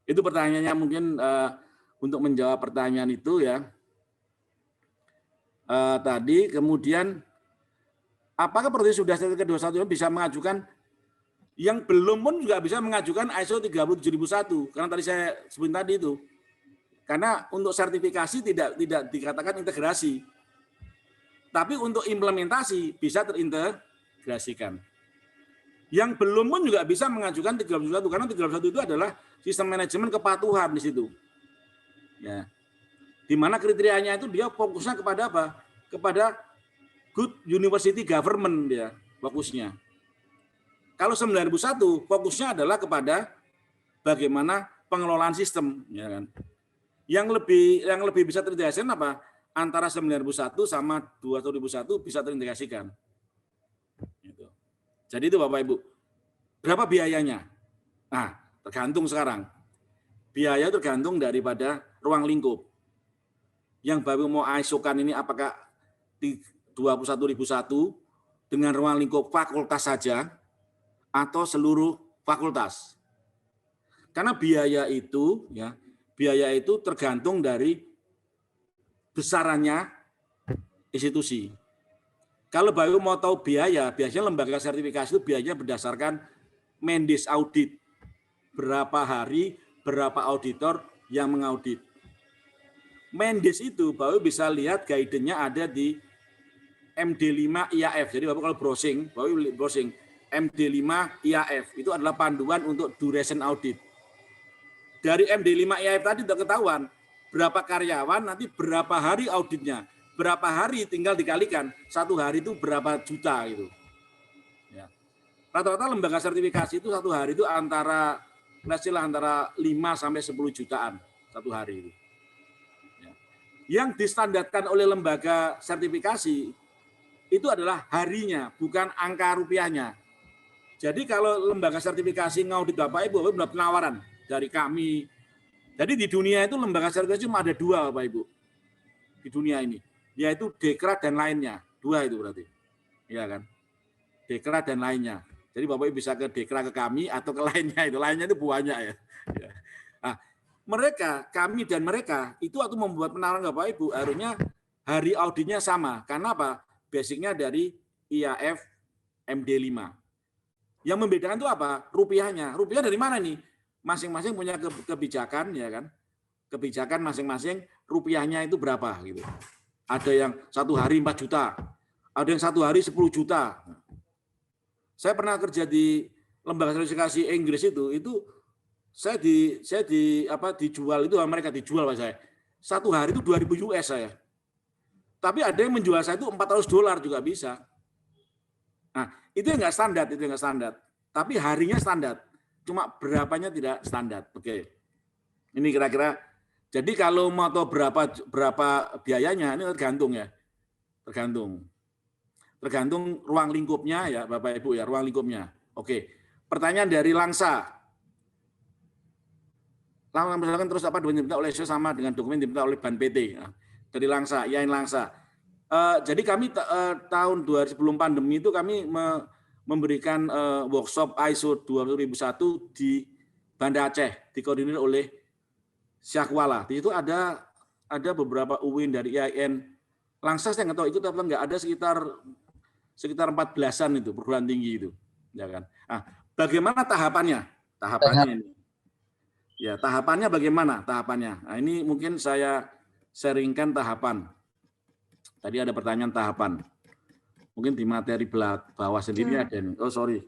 itu pertanyaannya mungkin untuk menjawab pertanyaan itu ya. Tadi kemudian apakah seperti sudah sertifikat 21 bisa mengajukan, yang belum pun juga bisa mengajukan ISO 37001 karena tadi saya sebut tadi itu. Karena untuk sertifikasi tidak dikatakan integrasi. Tapi untuk implementasi bisa terintegrasikan. Yang belum pun juga bisa mengajukan 371 karena 371 itu adalah sistem manajemen kepatuhan di situ. Ya. Di mana kriterianya itu dia fokusnya kepada apa? Kepada good university government dia fokusnya. Kalau 9.001 fokusnya adalah kepada bagaimana pengelolaan sistem, ya kan? Yang lebih bisa terintegrasikan apa? Antara 9.001 sama 21.001 bisa terintegrasikan. Gitu. Jadi itu Bapak Ibu. Berapa biayanya? Nah, tergantung sekarang. Biaya tergantung daripada ruang lingkup. Yang Bapak mau ISO-kan ini apakah di 21.001 dengan ruang lingkup fakultas saja atau seluruh fakultas. Karena biaya itu tergantung dari besarannya institusi. Kalau Bapak mau tahu biaya, biasanya lembaga sertifikasi itu biayanya berdasarkan Mendes audit. Berapa hari, berapa auditor yang mengaudit. Mendes itu Bapak bisa lihat guidance-nya ada di MD5 IAF. Jadi Bapak kalau browsing, MD5 IAF itu adalah panduan untuk duration audit. Dari MD5 IAF tadi sudah ketahuan berapa karyawan, nanti berapa hari auditnya, berapa hari tinggal dikalikan, 1 hari itu berapa juta gitu. Ya. Rata-rata lembaga sertifikasi itu 1 hari itu antara 5 sampai 10 jutaan 1 hari itu. Ya. Yang distandarkan oleh lembaga sertifikasi itu adalah harinya, bukan angka rupiahnya. Jadi kalau lembaga sertifikasi ngaudit Bapak Ibu benar penawaran dari kami. Jadi di dunia itu lembaga sertifikasi cuma ada 2 Bapak Ibu. Di dunia ini, yaitu Dekra dan lainnya. 2 itu berarti. Iya kan? Dekra dan lainnya. Jadi Bapak Ibu bisa ke Dekra ke kami atau ke lainnya itu. Lainnya itu banyak ya. Nah, kami dan mereka itu waktu membuat penawaran Bapak Ibu harusnya hari auditnya sama. Karena apa? Basicnya dari IAF MD5. Yang membedakan itu apa? Rupiahnya. Rupiah dari mana nih? Masing-masing punya kebijakan, ya kan? Kebijakan masing-masing rupiahnya itu berapa gitu. Ada yang 1 hari 4 juta, ada yang 1 hari 10 juta. Saya pernah kerja di lembaga sertifikasi Inggris itu saya dijual itu mereka dijual Pak saya. 1 hari itu 2.000 US saya. Tapi ada yang menjual saya itu $400 juga bisa. Nah, itu yang nggak standar, Tapi harinya standar. Cuma berapanya tidak standar. Oke. Ini kira-kira. Jadi kalau mau tahu berapa biayanya, ini tergantung ya. Tergantung ruang lingkupnya ya, Bapak Ibu ya, ruang lingkupnya. Oke. Pertanyaan dari Langsa. Misalkan terus apa dokumen diminta oleh ISO sama dengan dokumen diminta oleh Ban PT. Nah, dari Langsa, Yain Langsa. Jadi kami tahun 2000 sebelum pandemi itu kami memberikan workshop ISO 20001 di Banda Aceh, dikoordinir oleh Syahkuala. Di situ ada beberapa UIN dari IAIN. Langsa saya nggak tahu ikut apa enggak, ada sekitar 14-an itu perguruan tinggi itu. Ya kan? Bagaimana tahapannya? Tahapannya ini. Ya, tahapannya bagaimana? Tahapannya. Nah, ini mungkin saya sharingkan tahapan. Tadi ada pertanyaan tahapan. Mungkin di materi bawah sendiri ada nih. Oh, sorry.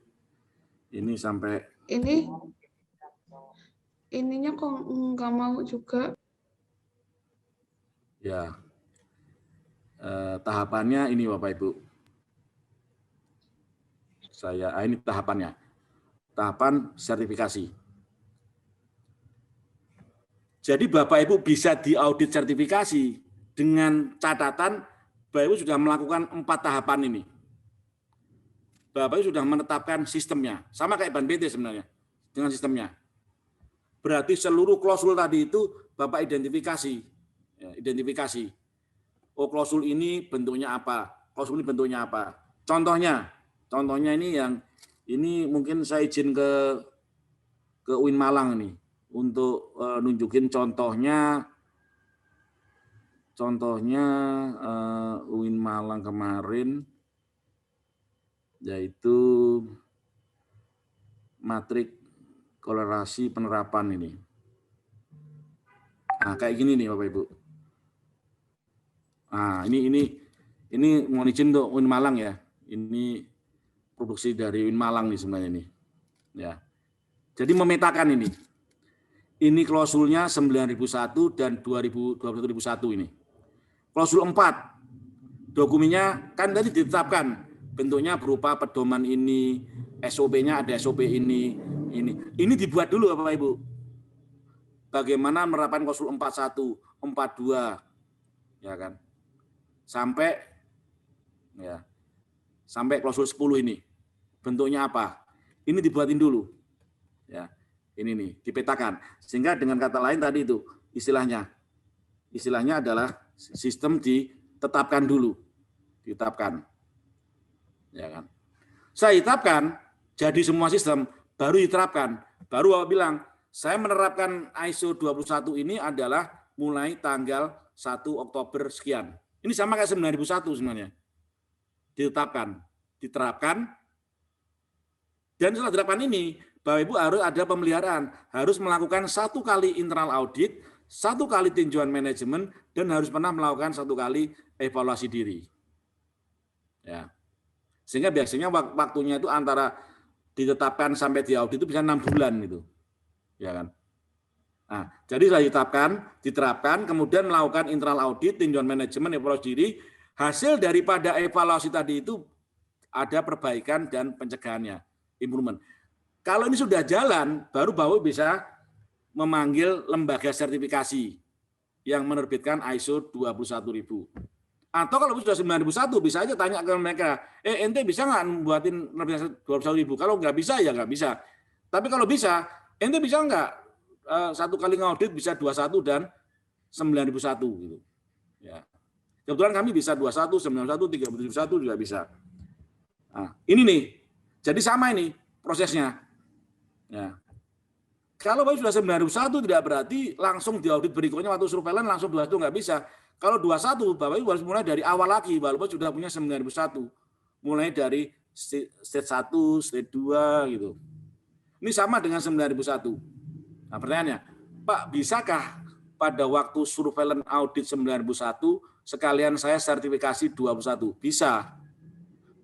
Ini sampai ininya kok nggak mau juga. Ya. Tahapannya ini Bapak Ibu. Ini tahapannya. Tahapan sertifikasi. Jadi Bapak Ibu bisa diaudit sertifikasi dengan catatan Bapak Ibu sudah melakukan 4 tahapan ini. Bapak Ibu sudah menetapkan sistemnya, sama kayak BAN-PT sebenarnya dengan sistemnya. Berarti seluruh klausul tadi itu Bapak identifikasi. Ya, identifikasi. Oh, klausul ini bentuknya apa? Klausul ini bentuknya apa? Contohnya ini mungkin saya izin ke UIN Malang nih untuk nunjukin contohnya UIN Malang kemarin, yaitu matrik kolerasi penerapan ini. Nah, kayak gini nih Bapak Ibu. Nah, ini mohon izin untuk UIN Malang ya. Ini produksi dari UIN Malang nih sebenarnya ini. Ya. Jadi memetakan ini. Ini klausulnya 9001 dan 2021 ini. Klausul 4. Dokumennya kan tadi ditetapkan bentuknya berupa pedoman ini, SOP-nya ada SOP ini. Ini dibuat dulu Bapak Ibu. Bagaimana menerapkan klausul 41, 42, ya kan? Sampai klausul 10 ini. Bentuknya apa? Ini dibuatin dulu. Ya. Ini nih, dipetakan. Sehingga dengan kata lain tadi itu istilahnya adalah sistem ditetapkan dulu. Ditetapkan. Ya kan? Saya tetapkan jadi semua sistem baru diterapkan. Baru Bapak bilang, saya menerapkan ISO 21 ini adalah mulai tanggal 1 Oktober sekian. Ini sama kayak 9001 sebenarnya. Ditetapkan, diterapkan, dan setelah diterapkan ini, Bapak Ibu harus ada pemeliharaan, harus melakukan 1 kali internal audit, 1 kali tinjauan manajemen, dan harus pernah melakukan 1 kali evaluasi diri. Ya. Sehingga biasanya waktunya itu antara ditetapkan sampai diaudit itu bisa 6 bulan gitu. Ya kan? Nah, jadi sudah ditetapkan, diterapkan, kemudian melakukan internal audit, tinjauan manajemen, evaluasi diri. Hasil daripada evaluasi tadi itu ada perbaikan dan pencegahannya, improvement. Kalau ini sudah jalan, baru Bapak bisa memanggil lembaga sertifikasi yang menerbitkan ISO 21000. Atau kalau sudah 9001, bisa aja tanya ke mereka, ente bisa nggak membuatin lembaga 21000? Kalau nggak bisa, ya nggak bisa. Tapi kalau bisa, ente bisa nggak 1 kali ngaudit bisa 21 dan 9001 gitu. Ya. Kebetulan kami bisa 21, 91, 371 juga bisa. Nah, ini nih. Jadi sama ini prosesnya. Ya. Kalau Bapak sudah 91 tidak berarti langsung diaudit berikutnya waktu surveillance langsung 21 nggak bisa. Kalau 21 Bapak Ibu harus mulai dari awal lagi, walaupun sudah punya 91. Mulai dari stage 1, stage 2 gitu. Ini sama dengan 9001. Nah, pertanyaannya, Pak, bisakah pada waktu surveillance audit 9001 sekalian saya sertifikasi 21? Bisa.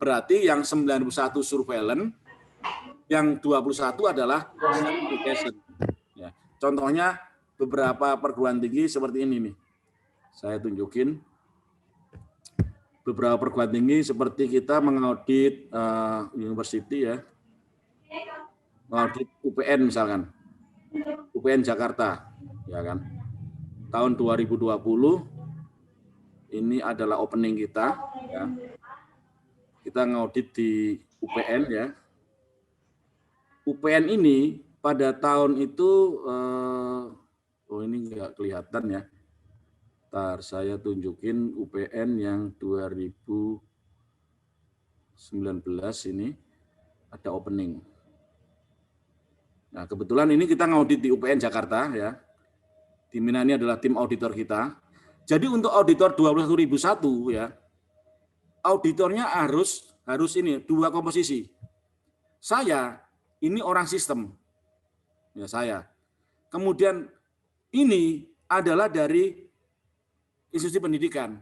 Berarti yang 91 surveillance, yang 21 adalah certification. Ya. Contohnya beberapa perguruan tinggi seperti ini nih. Saya tunjukin beberapa perguruan tinggi seperti kita mengaudit university ya, mengaudit UPN misalkan, UPN Jakarta, ya kan. Tahun 2020 ini adalah opening kita, ya. Kita ngaudit di UPN ya. UPN ini pada tahun itu, ini nggak kelihatan ya. Ntar saya tunjukin UPN yang 2019 ini ada opening. Nah, kebetulan ini kita ngaudit di UPN Jakarta ya. Timnya ini adalah tim auditor kita. Jadi untuk auditor 21001 ya, auditornya harus ini 2 komposisi. saya ini orang sistem. Ya, saya. Kemudian ini adalah dari institusi pendidikan.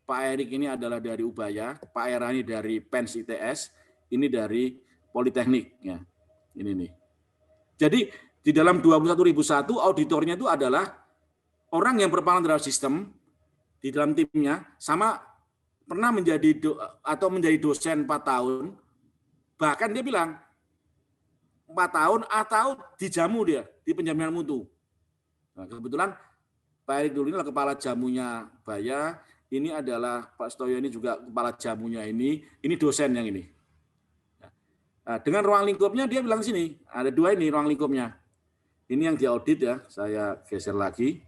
Pak Erik ini adalah dari Ubaya, Pak Erani dari PENS ITS, ini dari Politeknik. Ya. Ini nih. Jadi di dalam 21.001 auditornya itu adalah orang yang berpengalaman terhadap sistem di dalam timnya, sama pernah menjadi dosen 4 tahun, bahkan dia bilang 4 tahun atau dijamu dia di penjaminan mutu. Nah, kebetulan Pak Erik dulu ini adalah kepala jamunya Baya, ini adalah Pak Stoyo ini juga kepala jamunya ini dosen yang ini. Nah, dengan ruang lingkupnya dia bilang sini, ada 2 ini ruang lingkupnya. Ini yang diaudit ya, saya geser lagi.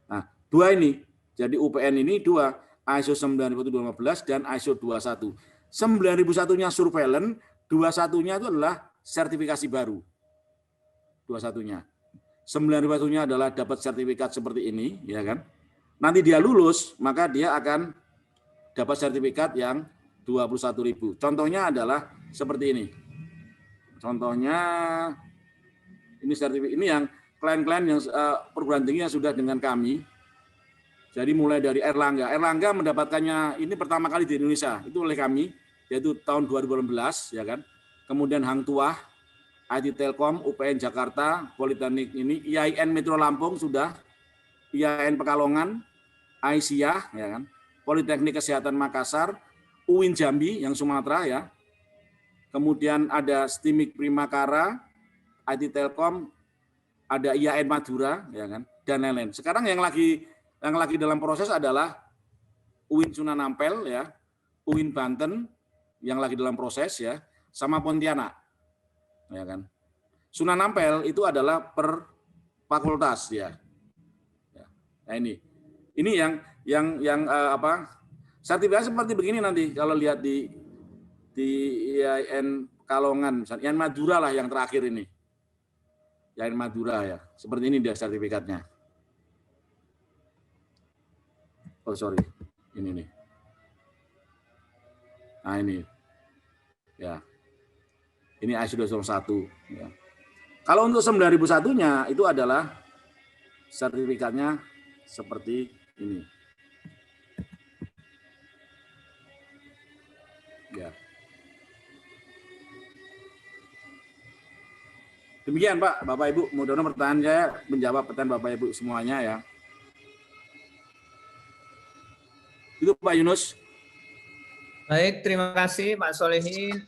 Nah, 2 ini, jadi UPN ini 2, ISO 9015 dan ISO 21. 9001-nya surveillance, 21-nya itu adalah sertifikasi baru. 21-nya. 9001-nya adalah dapat sertifikat seperti ini, ya kan? Nanti dia lulus, maka dia akan dapat sertifikat yang 21.000. Contohnya adalah seperti ini. Contohnya ini sertifikat ini yang klien-klien yang perguruan tinggi yang sudah dengan kami. Jadi mulai dari Erlangga mendapatkannya ini pertama kali di Indonesia itu oleh kami, yaitu tahun 2018, ya kan. Kemudian Hang Tuah, IT Telkom, UPN Jakarta, Politeknik ini, IAIN Metro Lampung sudah, IAIN Pekalongan, Aisyah, ya kan. Politeknik Kesehatan Makassar, UIN Jambi yang Sumatera ya. Kemudian ada STIMIK Primakara, IT Telkom, ada IAIN Madura, ya kan, dan lain-lain. Sekarang yang lagi dalam proses adalah UIN Sunan Ampel ya, UIN Banten yang lagi dalam proses ya, sama Pontianak. Ya kan. Sunan Ampel itu adalah per fakultas ya. Nah ini yang apa? Sertifikat seperti begini nanti kalau lihat di IAIN Pekalongan, IAIN Madura lah yang terakhir ini. IAIN Madura ya. Seperti ini dia sertifikatnya. Oh sorry, ini nih. Nah ini, ya, ini ISO 201. Ya. Kalau untuk 9001-nya itu adalah sertifikatnya seperti ini. Ya. Demikian Pak, Bapak Ibu. Mudah-mudahan pertanyaan saya menjawab pertanyaan Bapak Ibu semuanya ya. Itu Pak Yunus. Baik, terima kasih Pak Solehin.